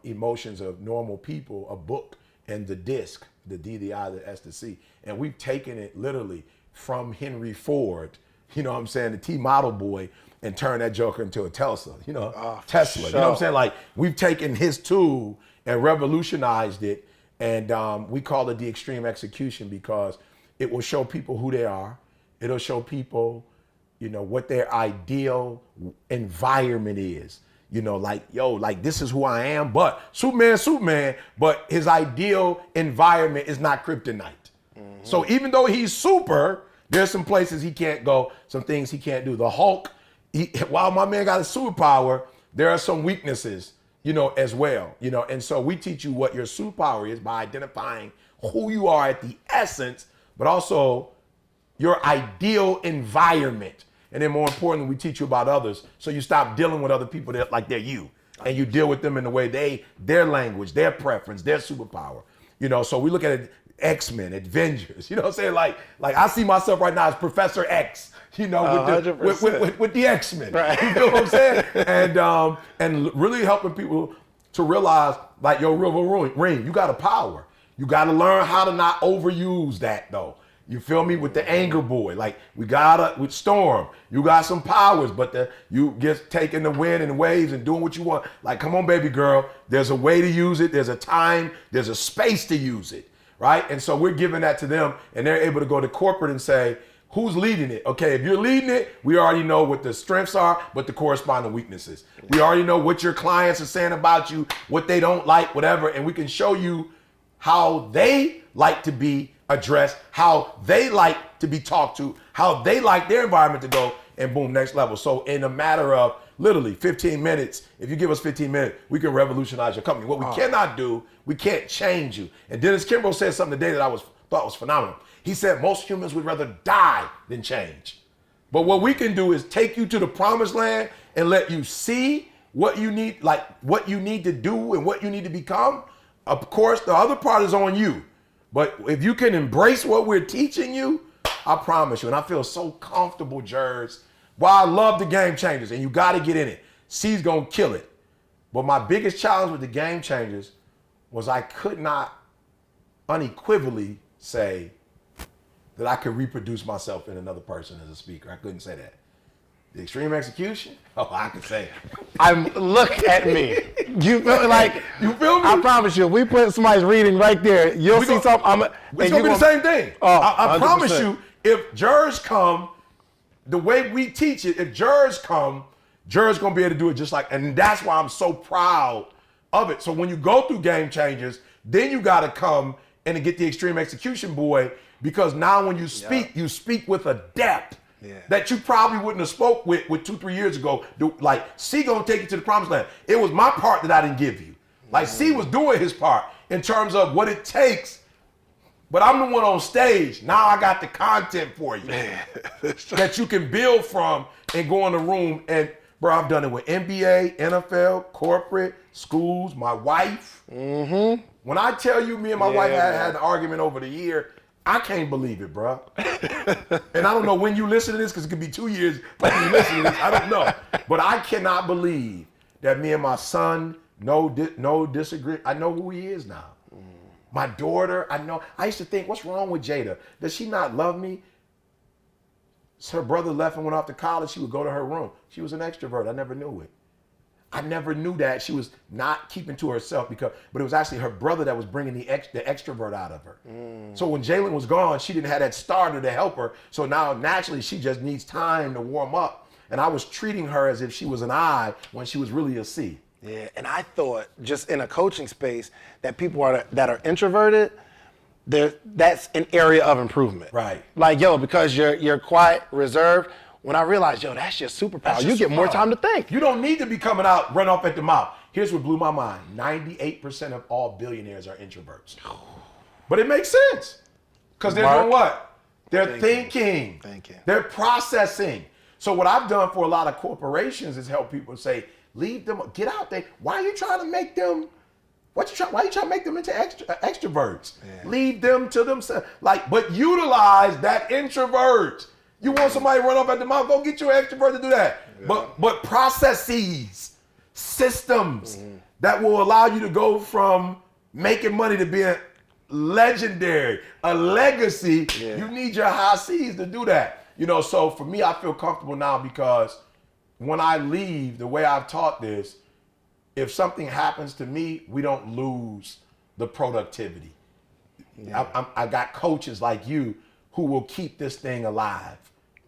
[SPEAKER 3] Emotions of Normal People, a book, and the disc, the D, the I, the S, the C. And we've taken it literally from Henry Ford, you know what I'm saying, the T model boy, and turned that joker into a Tesla, you know, Tesla. Sure. You know what I'm saying? Like, we've taken his tool and revolutionized it, and we call it the extreme execution because it will show people who they are. It'll show people, you know, what their ideal environment is. You know, like, yo, like this is who I am, but Superman, but his ideal environment is not kryptonite. So even though he's super, there's some places he can't go, some things he can't do. The Hulk, while my man got a superpower, there are some weaknesses, you know, as well, you know. And so we teach you what your superpower is by identifying who you are at the essence, but also your ideal environment. And then more importantly, we teach you about others. So you stop dealing with other people that like they're you, and you deal with them in the way their language, their preference, their superpower. You know, so we look at it, X-Men, Avengers, you know what I'm saying? Like I see myself right now as Professor X, you know, with the X-Men.
[SPEAKER 1] Right.
[SPEAKER 3] You know what I'm saying? And really helping people to realize, like, yo, Ring, you got a power. You got to learn how to not overuse that, though. You feel me? With the anger boy, like with Storm, you got some powers, but you get taking the wind and the waves and doing what you want. Like, come on, baby girl. There's a way to use it. There's a time. There's a space to use it, right? And so we're giving that to them, and they're able to go to corporate and say, who's leading it? Okay, if you're leading it, we already know what the strengths are, but the corresponding weaknesses. We already know what your clients are saying about you, what they don't like, whatever, and we can show you how they like to be addressed, how they like to be talked to, how they like their environment to go, and boom, next level. So in a matter of literally 15 minutes, if you give us 15 minutes, we can revolutionize your company. What we cannot do, we can't change you. And Dennis Kimbrough said something today that I thought was phenomenal. He said most humans would rather die than change. But what we can do is take you to the promised land and let you see what you need, like what you need to do and what you need to become. Of course, the other part is on you. But if you can embrace what we're teaching you, I promise you, and I feel so comfortable, Jers. Well, I love the Game Changers, and you got to get in it. C's going to kill it. But my biggest challenge with the Game Changers was I could not unequivocally say that I could reproduce myself in another person as a speaker. I couldn't say that. The extreme execution? Oh, I can say it.
[SPEAKER 1] Look at me. You feel like,
[SPEAKER 3] you feel me?
[SPEAKER 1] I promise you, if we put somebody's reading right there, you'll see something.
[SPEAKER 3] It's going to be the same thing.
[SPEAKER 1] Oh,
[SPEAKER 3] I promise you, if jurors come, the way we teach it, if jurors come, jurors going to be able to do it just like, and that's why I'm so proud of it. So when you go through Game Changers, then you got to come and get the extreme execution boy, because now when you speak, you speak with a depth that you probably wouldn't have spoke with 2-3 years ago. Like, C gonna take you to the promised land. It was my part that I didn't give you. Like, C was doing his part in terms of what it takes, but I'm the one on stage. Now I got the content for you that you can build from and go in the room. And bro, I've done it with NBA, NFL, corporate, schools, my wife. When I tell you, me and my wife had an argument over the year, I can't believe it, bro. And I don't know when you listen to this, because it could be 2 years when you listen to this. I don't know. But I cannot believe that me and my son, no disagree. I know who he is now. My daughter, I know. I used to think, what's wrong with Jada? Does she not love me? So her brother left and went off to college. She would go to her room. She was an extrovert. I never knew it. I never knew that she was not keeping to herself, but it was actually her brother that was bringing the extrovert out of her. So when Jalen was gone, she didn't have that starter to help her. So now naturally she just needs time to warm up. And I was treating her as if she was an I when she was really a C.
[SPEAKER 1] Yeah, and I thought just in a coaching space that people that are introverted, that's an area of improvement.
[SPEAKER 3] Right.
[SPEAKER 1] Like, yo, because you're quiet, reserved. When I realized, yo, that's your superpower. You get more time to think.
[SPEAKER 3] You don't need to be coming out, run off at the mouth. Here's what blew my mind. 98% of all billionaires are introverts. But it makes sense. Because they're doing what? They're thinking. They're processing. So what I've done for a lot of corporations is help people say, leave them, get out there. Why are you trying to make them, why are you trying to make them into extroverts? Leave them to themselves. But utilize that introvert. You want somebody to run off at the mouth, go get your extrovert to do that. But processes, systems that will allow you to go from making money to being legendary, a legacy. You need your high C's to do that. You know, so for me, I feel comfortable now because when I leave, the way I've taught this, if something happens to me, we don't lose the productivity. I got coaches like you who will keep this thing alive.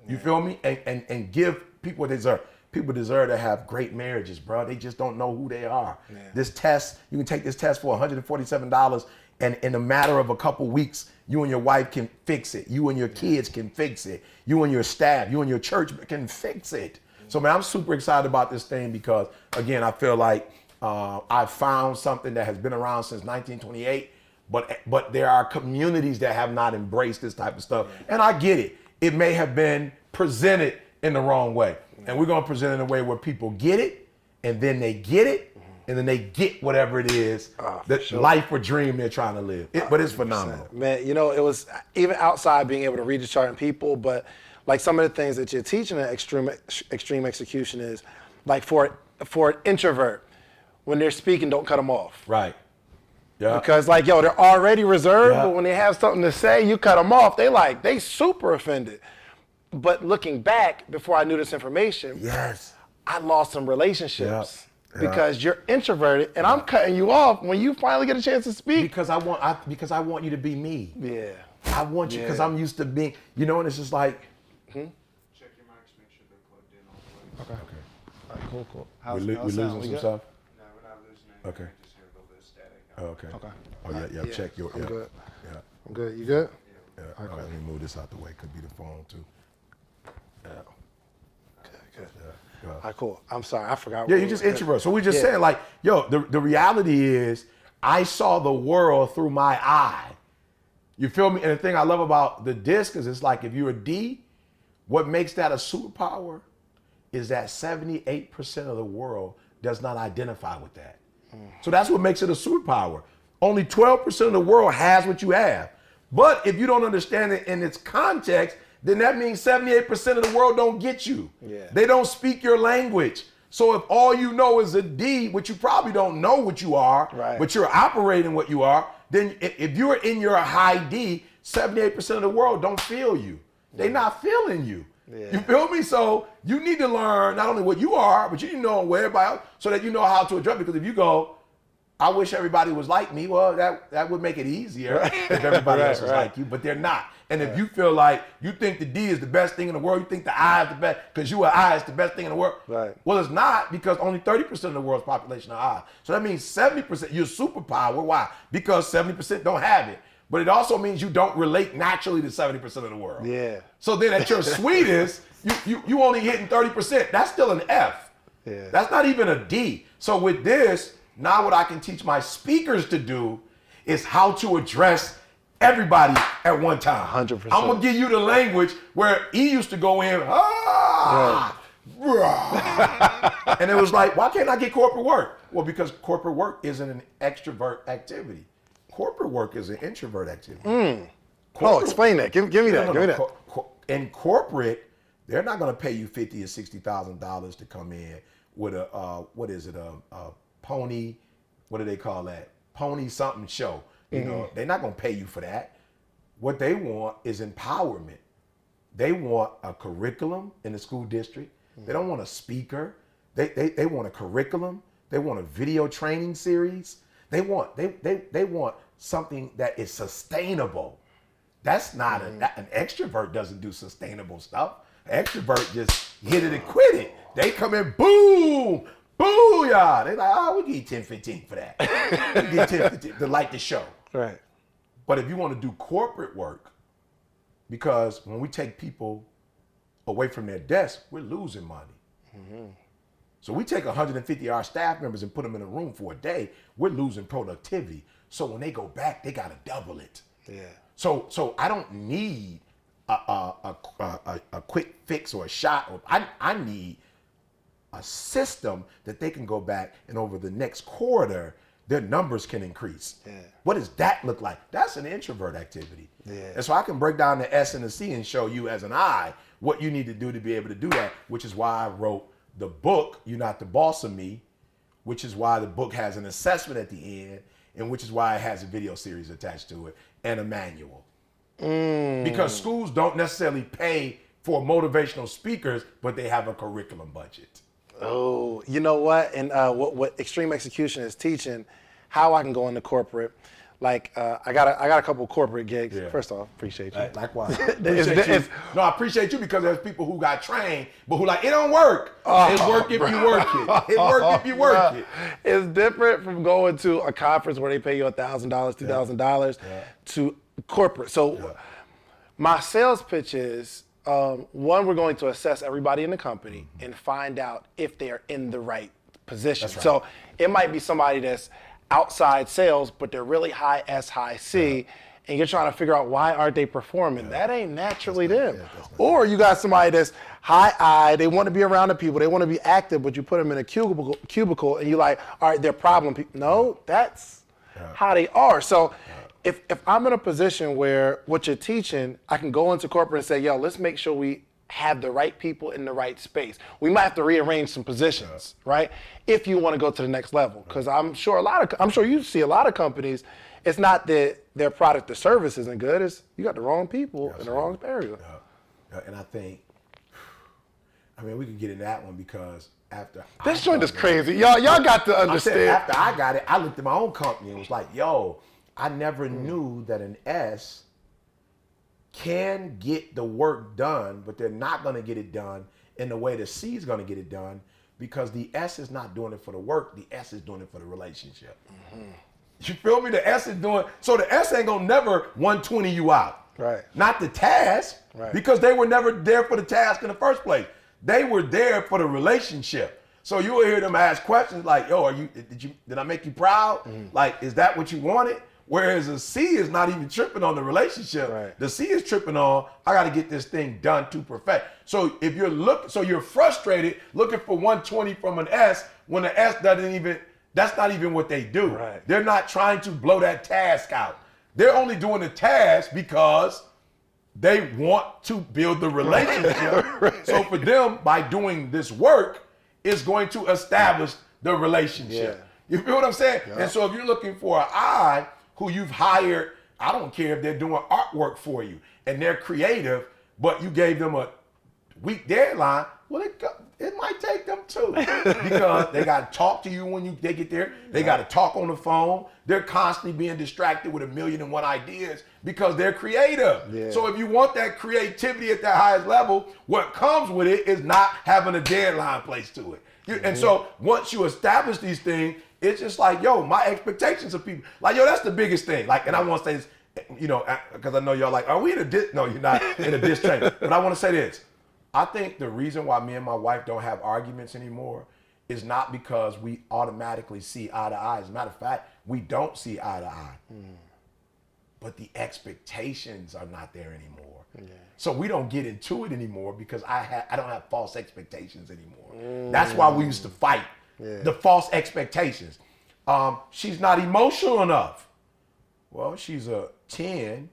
[SPEAKER 3] You feel me? And give people what they deserve. people deserve to have great marriages, bro. They just don't know who they are.
[SPEAKER 1] Yeah.
[SPEAKER 3] This test, you can take this test for $147, and in a matter of a couple weeks, you and your wife can fix it. You and your kids can fix it. You and your staff, you and your church can fix it. So, man, I'm super excited about this thing because, again, I feel like I found something that has been around since 1928, but there are communities that have not embraced this type of stuff. And I get it. It may have been presented in the wrong way. And we're going to present it in a way where people get it, and then they get it, and then they get whatever it is, the life or dream they're trying to live. But it's phenomenal.
[SPEAKER 1] Man, you know, it was even outside being able to read the chart and people, but like some of the things that you're teaching in extreme execution is like for an introvert, when they're speaking, don't cut them off.
[SPEAKER 3] Right. Yeah.
[SPEAKER 1] Because like, yo, they're already reserved, but when they have something to say, you cut them off. They super offended. But looking back, before I knew this information,
[SPEAKER 3] Yes.
[SPEAKER 1] I lost some relationships because you're introverted, and I'm cutting you off when you finally get a chance to speak.
[SPEAKER 3] Because I want you to be me.
[SPEAKER 1] Yeah.
[SPEAKER 3] I want you because I'm used to being, you know, and it's just like.
[SPEAKER 4] Check your mics, make sure they're plugged in all the way.
[SPEAKER 1] Okay. All right, cool.
[SPEAKER 3] We're losing some stuff.
[SPEAKER 4] No, we're not losing anything.
[SPEAKER 3] Okay.
[SPEAKER 4] I just hear a little bit of static.
[SPEAKER 3] Okay. Oh yeah. Check your.
[SPEAKER 1] I'm good.
[SPEAKER 3] Yeah.
[SPEAKER 1] I'm good. You good?
[SPEAKER 3] Yeah. All right, let me move this out the way. Could be the phone too. Yeah.
[SPEAKER 1] Good.
[SPEAKER 3] Yeah.
[SPEAKER 1] All right, cool. I'm sorry, I forgot.
[SPEAKER 3] Yeah, you're just introvert. So we just saying like, yo, the reality is I saw the world through my eye. You feel me? And the thing I love about the disc is it's like if you're a D, what makes that a superpower is that 78% of the world does not identify with that. So that's what makes it a superpower. Only 12% of the world has what you have. But if you don't understand it in its context, then that means 78% of the world don't get you.
[SPEAKER 1] Yeah.
[SPEAKER 3] They don't speak your language. So if all you know is a D, which you probably don't know what you are, but you're operating what you are, then if you're in your high D, 78% of the world don't feel you. They're not feeling you.
[SPEAKER 1] Yeah.
[SPEAKER 3] You feel me? So you need to learn not only what you are, but you need to know where everybody else, so that you know how to address. Because if you go, I wish everybody was like me, well, that would make it easier if everybody else was like you, but they're not. And if you feel like you think the D is the best thing in the world, you think the I is the best, because you are I is the best thing in the world.
[SPEAKER 1] Right.
[SPEAKER 3] Well, it's not, because only 30% of the world's population are I. So that means 70%, you're a superpower. Why? Because 70% don't have it. But it also means you don't relate naturally to 70% of the world.
[SPEAKER 1] Yeah.
[SPEAKER 3] So then at your sweetest, you only hitting 30%. That's still an F.
[SPEAKER 1] Yeah.
[SPEAKER 3] That's not even a D. So with this, now what I can teach my speakers to do is how to address everybody at one time.
[SPEAKER 1] 100%.
[SPEAKER 3] I'm gonna give you the language where he used to go in, and it was like, why can't I get corporate work? Well, because corporate work isn't an extrovert activity. Corporate work is an introvert activity.
[SPEAKER 1] Explain that. Give me that. Give me that.
[SPEAKER 3] In corporate, they're not going to pay you $50,000 or $60,000 to come in with a a pony. What do they call that? Pony something show. You know, they're not going to pay you for that. What they want is empowerment. They want a curriculum in the school district. They don't want a speaker. They want a curriculum. They want a video training series. They want something that is sustainable. That's not an extrovert doesn't do sustainable stuff. An extrovert just hit it and quit it. They come in, boom, booyah. They like, oh, we give you 10, 15 for that. We give you 10, 15 to light the show.
[SPEAKER 1] Right.
[SPEAKER 3] But if you want to do corporate work, because when we take people away from their desk, we're losing money. So we take 150 of our staff members and put them in a room for a day, we're losing productivity. So when they go back, they got to double it.
[SPEAKER 1] Yeah.
[SPEAKER 3] So I don't need a quick fix or a shot. I need a system that they can go back and over the next quarter, their numbers can increase.
[SPEAKER 1] Yeah.
[SPEAKER 3] What does that look like? That's an introvert activity.
[SPEAKER 1] Yeah.
[SPEAKER 3] And so I can break down the S and the C and show you as an I what you need to do to be able to do that, which is why I wrote the book, You're Not the Boss of Me, which is why the book has an assessment at the end, and which is why it has a video series attached to it and a manual. Because schools don't necessarily pay for motivational speakers, but they have a curriculum budget.
[SPEAKER 1] Oh, you know what? And what Extreme Execution is teaching, how I can go into corporate. Like I got a couple corporate gigs.
[SPEAKER 3] Yeah.
[SPEAKER 1] First off, appreciate you.
[SPEAKER 3] Likewise.
[SPEAKER 1] It's-
[SPEAKER 3] No, I appreciate you because there's people who got trained, but who like, it don't work. It work if you work it. It work if you work it.
[SPEAKER 1] It's different from going to a conference where they pay you $1,000, $2,000 to corporate. So my sales pitch is, one, we're going to assess everybody in the company and find out if they are in the right position.
[SPEAKER 3] That's right.
[SPEAKER 1] So it might be somebody that's outside sales, but they're really high S, high C, and you're trying to figure out why aren't they performing. That ain't naturally them. Or you got somebody that's high I, they want to be around the people, they want to be active, but you put them in a cubicle and you like, all right, they're problem people. No, that's how they are. So if I'm in a position where what you're teaching, I can go into corporate and say, yo, let's make sure we have the right people in the right space. We might have to rearrange some positions, right? If you want to go to the next level, because I'm sure you see a lot of companies. It's not that their product or service isn't good. It's you got the wrong people in the wrong area.
[SPEAKER 3] And I think, we could get in that one because after
[SPEAKER 1] This joint is crazy, y'all got to understand.
[SPEAKER 3] After I got it, I looked at my own company and was like, yo, I never knew that an S can get the work done, but they're not going to get it done in the way the C is going to get it done, because the S is not doing it for the work. The S is doing it for the relationship. You feel me? The S is doing, so the S ain't going to never 120 you out.
[SPEAKER 1] Right.
[SPEAKER 3] Not the task, because they were never there for the task in the first place. They were there for the relationship. So you will hear them ask questions like, yo, did I make you proud? Like, is that what you wanted? Whereas a C is not even tripping on the relationship. Right. The C is tripping on, I got to get this thing done to perfect. So if you're frustrated looking for 120 from an S when the S that's not even what they do.
[SPEAKER 1] Right.
[SPEAKER 3] They're not trying to blow that task out. They're only doing the task because they want to build the relationship. Right. So for them, by doing this work, it's going to establish the relationship. Yeah. You feel what I'm saying? Yeah. And so if you're looking for an I who you've hired, I don't care if they're doing artwork for you and they're creative, but you gave them a week deadline, well, it might take them too, because they got to talk to you when they get there. They got to talk on the phone. They're constantly being distracted with 1,000,001 ideas because they're creative. Yeah. So if you want that creativity at the highest level, what comes with it is not having a deadline placed to it. And so once you establish these things, it's just like, yo, my expectations of people, like, yo, that's the biggest thing. Like, and I want to say this, because I know y'all like, are we in a diss? No, you're not in a diss train. But I want to say this. I think the reason why me and my wife don't have arguments anymore is not because we automatically see eye to eye. As a matter of fact, we don't see eye to eye. But the expectations are not there anymore. Yeah. So we don't get into it anymore because I don't have false expectations anymore. That's why we used to fight. Yeah. The false expectations. She's not emotional enough. Well, she's a 10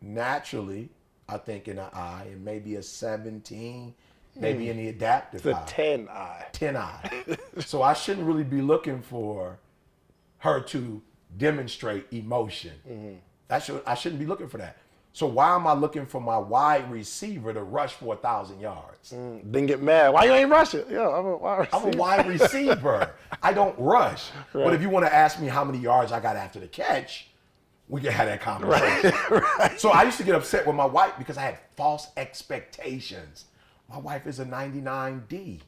[SPEAKER 3] naturally, I think, in an I, and maybe a 17, maybe in the adaptive
[SPEAKER 1] it's
[SPEAKER 3] I.
[SPEAKER 1] It's a 10 I.
[SPEAKER 3] 10 I. So I shouldn't really be looking for her to demonstrate emotion. I shouldn't be looking for that. So why am I looking for my wide receiver to rush for 1,000 yards?
[SPEAKER 1] Then get mad. Why you ain't rushing? Yeah, I'm a wide receiver.
[SPEAKER 3] I don't rush. Right. But if you want to ask me how many yards I got after the catch, we can have that conversation. Right. So I used to get upset with my wife because I had false expectations. My wife is a 99D,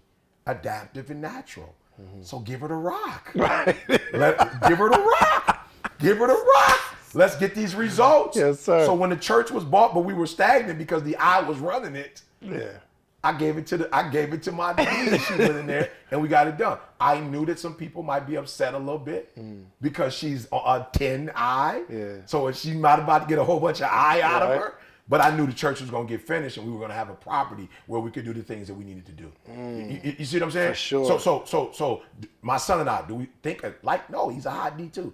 [SPEAKER 3] adaptive and natural. So give her the rock. Right. Give her the rock. Give her the rock. Let's get these results.
[SPEAKER 1] Yes, sir.
[SPEAKER 3] So when the church was bought, but we were stagnant because the I was running it.
[SPEAKER 1] Yeah.
[SPEAKER 3] I gave it to my D. She went in there and we got it done. I knew that some people might be upset a little bit because she's a 10 I. Yeah. So she might about to get a whole bunch of I out of her. But I knew the church was going to get finished and we were going to have a property where we could do the things that we needed to do. You see what I'm saying?
[SPEAKER 1] For sure.
[SPEAKER 3] So my son and I, do we think like, no, he's a high D too.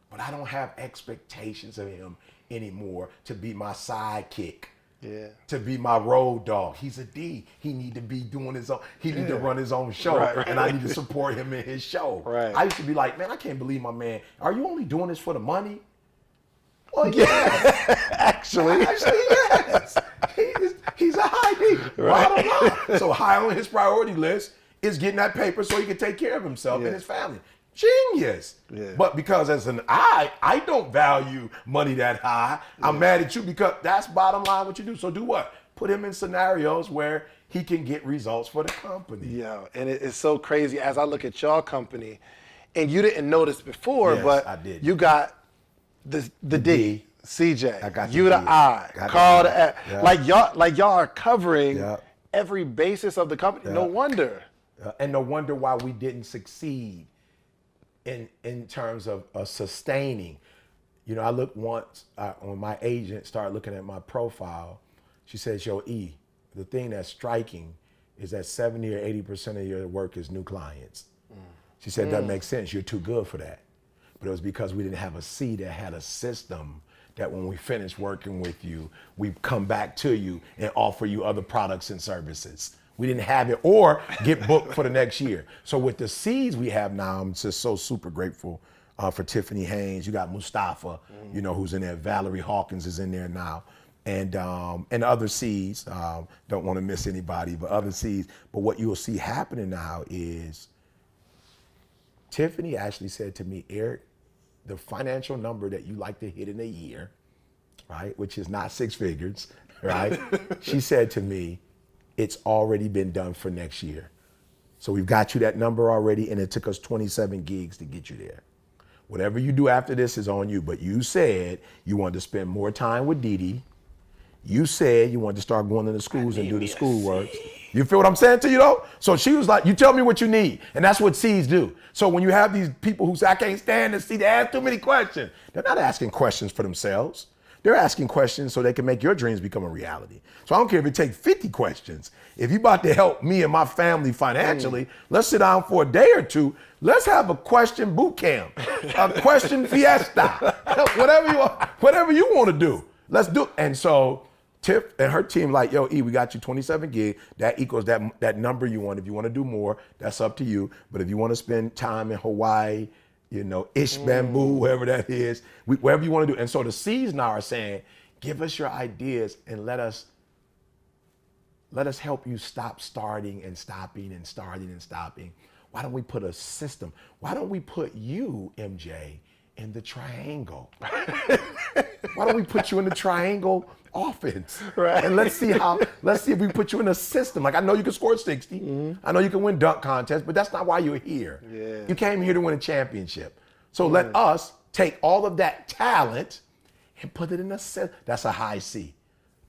[SPEAKER 3] But I don't have expectations of him anymore to be my sidekick. Yeah. To be my road dog. He's a D. He need to be doing his own, he need to run his own show. Right. And I need to support him in his show. Right. I used to be like, man, I can't believe my man. Are you only doing this for the money? Well, yes. Actually, yes. He's a high D. Right. Bottom line. So high on his priority list is getting that paper so he can take care of himself and his family. Genius.
[SPEAKER 1] Yeah.
[SPEAKER 3] But because as I don't value money that high. I'm mad at you because that's bottom line what you do. So do what? Put him in scenarios where he can get results for the company.
[SPEAKER 1] Yeah, and it's so crazy as I look at y'all company, and you didn't notice before,
[SPEAKER 3] Yes,
[SPEAKER 1] but
[SPEAKER 3] I did.
[SPEAKER 1] you got the D, CJ,
[SPEAKER 3] I got
[SPEAKER 1] you
[SPEAKER 3] the
[SPEAKER 1] the
[SPEAKER 3] D.
[SPEAKER 1] I,
[SPEAKER 3] Got the
[SPEAKER 1] Carl the
[SPEAKER 3] I.
[SPEAKER 1] F.
[SPEAKER 3] Yeah.
[SPEAKER 1] Like y'all are covering
[SPEAKER 3] Yeah.
[SPEAKER 1] every basis of the company. No wonder.
[SPEAKER 3] And no wonder why we didn't succeed in terms of sustaining. You know, I looked once when my agent started looking at my profile. She says, "Yo, E, the thing that's striking is that 70 or 80% of your work is new clients." She said, "That makes sense. You're too good for that." But it was because we didn't have a C that had a system that when we finish working with you, we come back to you and offer you other products and services. We didn't have it or get booked for the next year. So with the C's we have now, I'm just so super grateful for Tiffany Haynes. You got Mustafa, you know, who's in there. Valerie Hawkins is in there now. And other C's, don't want to miss anybody, but other C's. But what you'll see happening now is Tiffany actually said to me, Eric, the financial number that you like to hit in a year, right, which is not six figures, right? She said to me, it's already been done for next year. So we've got you that number already, and it took us 27 gigs to get you there. Whatever you do after this is on you, but you said you wanted to spend more time with Dee Dee. You said you wanted to start going into schools and do the schoolwork. You feel what I'm saying to you though? So she was like, you tell me what you need. And that's what C's do. So when you have these people who say, I can't stand to see, they ask too many questions. They're not asking questions for themselves. They're asking questions so they can make your dreams become a reality. So I don't care if it takes 50 questions. If you're about to help me and my family financially, let's sit down for a day or two. Let's have a question boot camp, a question fiesta, whatever you want to do. Let's do it. And so Tiff and her team like, yo, E, we got you 27 gig. That equals that number you want. If you want to do more, that's up to you. But if you want to spend time in Hawaii, you know, Ish Bamboo, wherever that is, wherever you want to do. And so the C's now are saying, give us your ideas and let us help you stop starting and stopping and starting and stopping. Why don't we put a system? Why don't we put you, MJ, in the triangle? Why don't we put you in the triangle offense?
[SPEAKER 1] Right.
[SPEAKER 3] And let's see if we put you in a system. Like, I know you can score 60. I know you can win dunk contests, but that's not why you're here.
[SPEAKER 1] Yeah.
[SPEAKER 3] You came here to win a championship. So let us take all of that talent and put it in a system. That's a high C.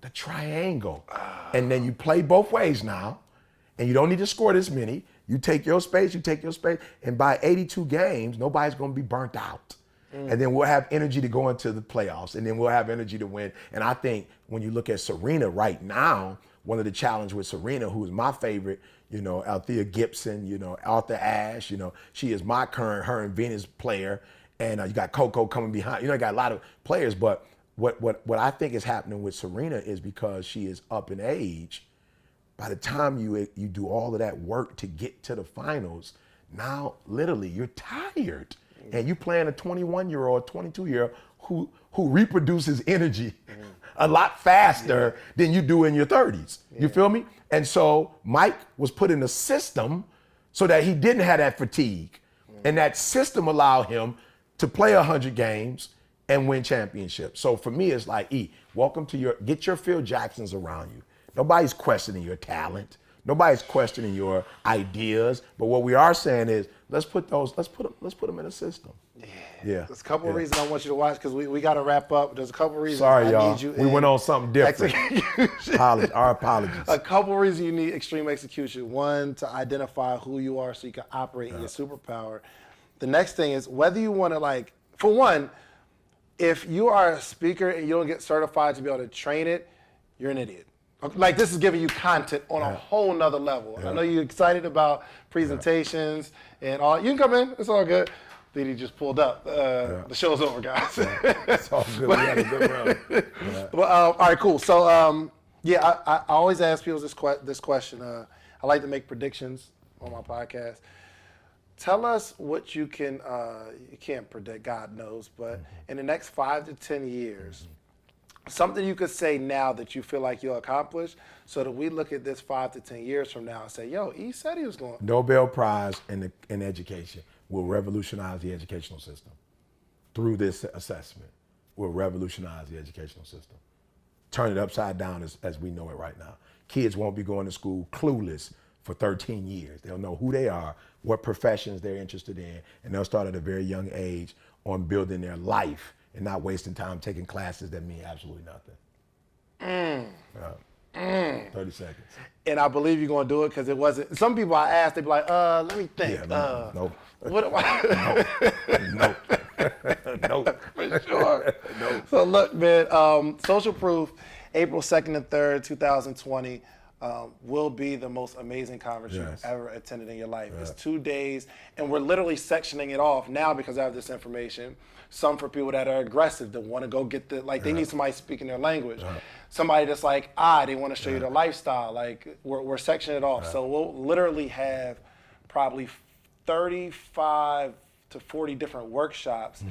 [SPEAKER 3] The triangle. And then you play both ways now, and you don't need to score this many. You take your space, and by 82 games, nobody's going to be burnt out. And then we'll have energy to go into the playoffs, and then we'll have energy to win. And I think when you look at Serena right now, one of the challenges with Serena, who is my favorite, you know, Althea Gibson, you know, Arthur Ashe, you know, she is my current, her and Venus player. And you got Coco coming behind. You know, you got a lot of players, but what I think is happening with Serena is because she is up in age, by the time you do all of that work to get to the finals, now literally you're tired. And you playing a 21-year-old, 22-year-old who reproduces energy a lot faster than you do in your 30s. You feel me? And so Mike was put in a system so that he didn't have that fatigue. And that system allowed him to play 100 games and win championships. So for me, it's like, E, get your Phil Jacksons around you. Nobody's questioning your talent. Nobody's questioning your ideas. But what we are saying is, let's put them in a system. Yeah.
[SPEAKER 1] There's a couple of reasons I want you to watch because we got to wrap up. There's a couple of reasons
[SPEAKER 3] Sorry,
[SPEAKER 1] I
[SPEAKER 3] y'all.
[SPEAKER 1] need you
[SPEAKER 3] We went on something different. Our apologies.
[SPEAKER 1] A couple of reasons you need extreme execution. One, to identify who you are so you can operate in your superpower. The next thing is whether you want to, for one, if you are a speaker and you don't get certified to be able to train it, you're an idiot. Like, this is giving you content on a whole nother level. I know you're excited about presentations and all. You can come in. It's all good. Then he just pulled up. The show's over, guys.
[SPEAKER 3] It's all good. We had a good run.
[SPEAKER 1] Well, all right, cool. So, I always ask people this question. I like to make predictions on my podcast. Tell us what you can't predict, God knows, but in the next 5 to 10 years, something you could say now that you feel like you'll accomplish so that we look at this 5 to 10 years from now and say, yo, he said he was going.
[SPEAKER 3] Nobel Prize in education. will revolutionize the educational system. Through this assessment, will revolutionize the educational system. Turn it upside down as we know it right now. Kids won't be going to school clueless for 13 years. They'll know who they are, what professions they're interested in, and they'll start at a very young age on building their life and not wasting time taking classes that mean absolutely nothing. 30 seconds.
[SPEAKER 1] And I believe you're gonna do it because it wasn't. Some people I asked, they'd be like, let me think.
[SPEAKER 3] Yeah, no.
[SPEAKER 1] What am I?
[SPEAKER 3] No. No.
[SPEAKER 1] For sure. No. So look, man, Social Proof, April 2nd and 3rd, 2020, will be the most amazing conference you've ever attended in your life. It's 2 days, and we're literally sectioning it off now because I have this information. Some for people that are aggressive, that want to go get they need somebody speaking their language. Somebody that's like, they want to show you their lifestyle. Like, we're sectioning it off. So we'll literally have probably 35 to 40 different workshops,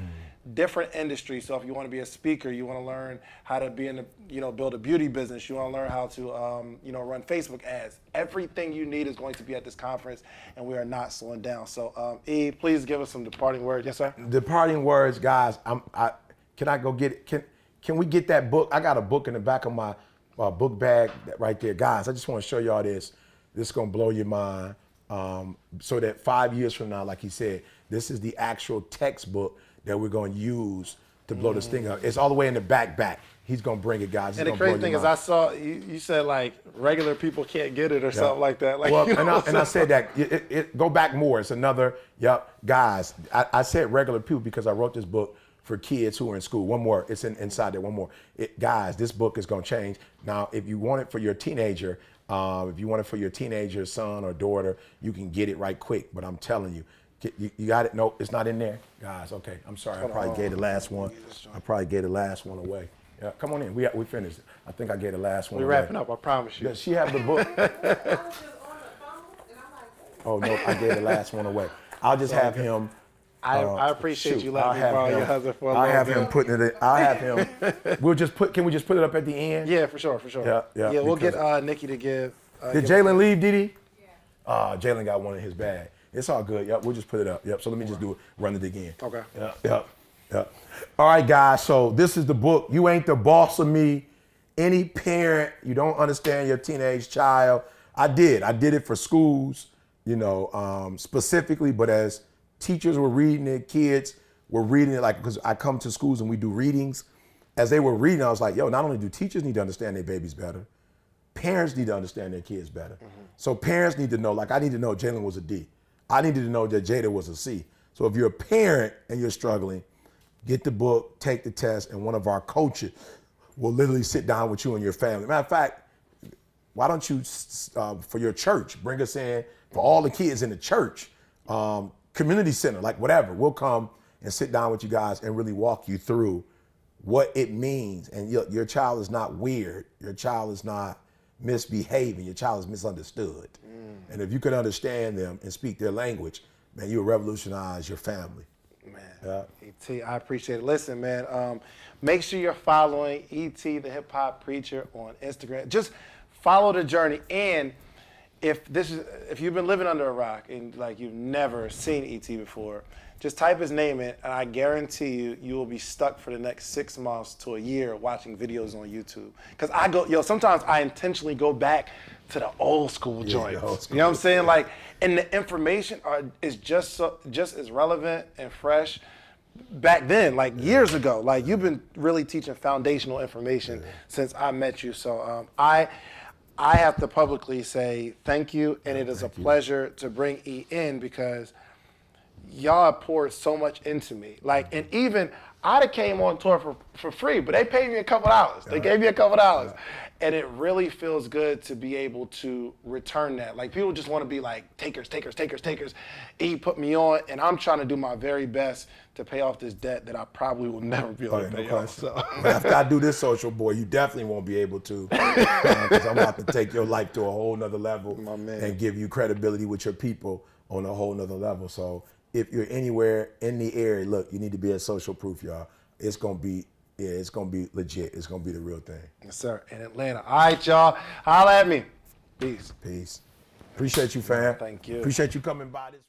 [SPEAKER 1] different industries. So if you want to be a speaker, you want to learn how to be build a beauty business, you want to learn how to, run Facebook ads. Everything you need is going to be at this conference, and we are not slowing down. So, E, please give us some departing words. Yes, sir.
[SPEAKER 3] Departing words, guys. Can I go get it? Can we get that book? I got a book in the back of my book bag right there, guys. I just want to show y'all this. This is gonna blow your mind. So that 5 years from now, like he said, this is the actual textbook that we're going to use to blow this thing up. It's all the way in the back. He's going to bring it, guys.
[SPEAKER 1] And the crazy thing is, I saw you said like regular people can't get it or something like that. Like,
[SPEAKER 3] well, and I said that go back more. It's another. Guys. I said regular people because I wrote this book for kids who are in school. One more. It's inside there. One more. Guys, this book is going to change. Now, if you want it for your teenager, son or daughter, you can get it right quick. But I'm telling you, you got it? No, it's not in there, guys. Okay, I'm sorry. I probably gave the last one. Away. Yeah, come on in. We finished. I think I gave the last one.
[SPEAKER 1] We're wrapping up. I promise you.
[SPEAKER 3] Does she have the book?
[SPEAKER 5] I was just on the phone, and I'm like,
[SPEAKER 3] Oh no, I gave the last one away. I'll just have him.
[SPEAKER 1] I appreciate you letting me borrow your husband for a
[SPEAKER 3] I'll
[SPEAKER 1] little
[SPEAKER 3] have
[SPEAKER 1] bit.
[SPEAKER 3] him putting it in. I'll have him. Can we just put it up at the end?
[SPEAKER 1] Yeah, for sure.
[SPEAKER 3] Yeah,
[SPEAKER 1] We'll get Nikki to give.
[SPEAKER 3] Did Jalen leave, Didi? Yeah. Jalen got one in his bag. It's all good. Yep, we'll just put it up. Yep, so let me just run it again.
[SPEAKER 1] Okay.
[SPEAKER 3] Yep. All right, guys, so this is the book, You Ain't the Boss of Me. Any parent, you don't understand your teenage child. I did it for schools, specifically, but as teachers were reading it, kids were reading it, because I come to schools and we do readings. As they were reading, I was like, not only do teachers need to understand their babies better, parents need to understand their kids better. Mm-hmm. So parents need to know, I need to know Jalen was a D. I needed to know that Jada was a C. So if you're a parent and you're struggling, get the book, take the test, and one of our coaches will literally sit down with you and your family. Matter of fact, why don't you, for your church, bring us in, for all the kids in the church, community center, whatever. We'll come and sit down with you guys and really walk you through what it means. And your child is not weird. Your child is not misbehaving. Your child is misunderstood. And if you could understand them and speak their language, man, you'll revolutionize your family.
[SPEAKER 1] Man, ET, I appreciate it. Listen, man, make sure you're following ET The HipHop Preacher on Instagram. Just follow the journey. And if you've been living under a rock and you've never seen ET before, just type his name in, and I guarantee you will be stuck for the next 6 months to a year watching videos on YouTube. Because sometimes I intentionally go back to the old school joints. You know what I'm saying? And the information is just as relevant and fresh back then, years ago. You've been really teaching foundational information since I met you. So I have to publicly say thank you, and it is a pleasure to bring E in because y'all poured so much into me. And even I'd have came on tour for free, but they paid me a couple dollars. They gave me a couple dollars. And it really feels good to be able to return that. People just want to be takers. E put me on, and I'm trying to do my very best to pay off this debt that I probably will never be able to pay off. So.
[SPEAKER 3] After I do this, social boy, you definitely won't be able to, because I'm about to take your life to a whole nother level and give you credibility with your people on a whole nother level. So if you're anywhere in the area, look, you need to be at Social Proof, y'all. It's gonna be legit. It's gonna be the real thing.
[SPEAKER 1] Yes, sir. In Atlanta. All right, y'all. Holla at me. Peace.
[SPEAKER 3] Appreciate you, fam.
[SPEAKER 1] Thank you.
[SPEAKER 3] Appreciate you coming by this.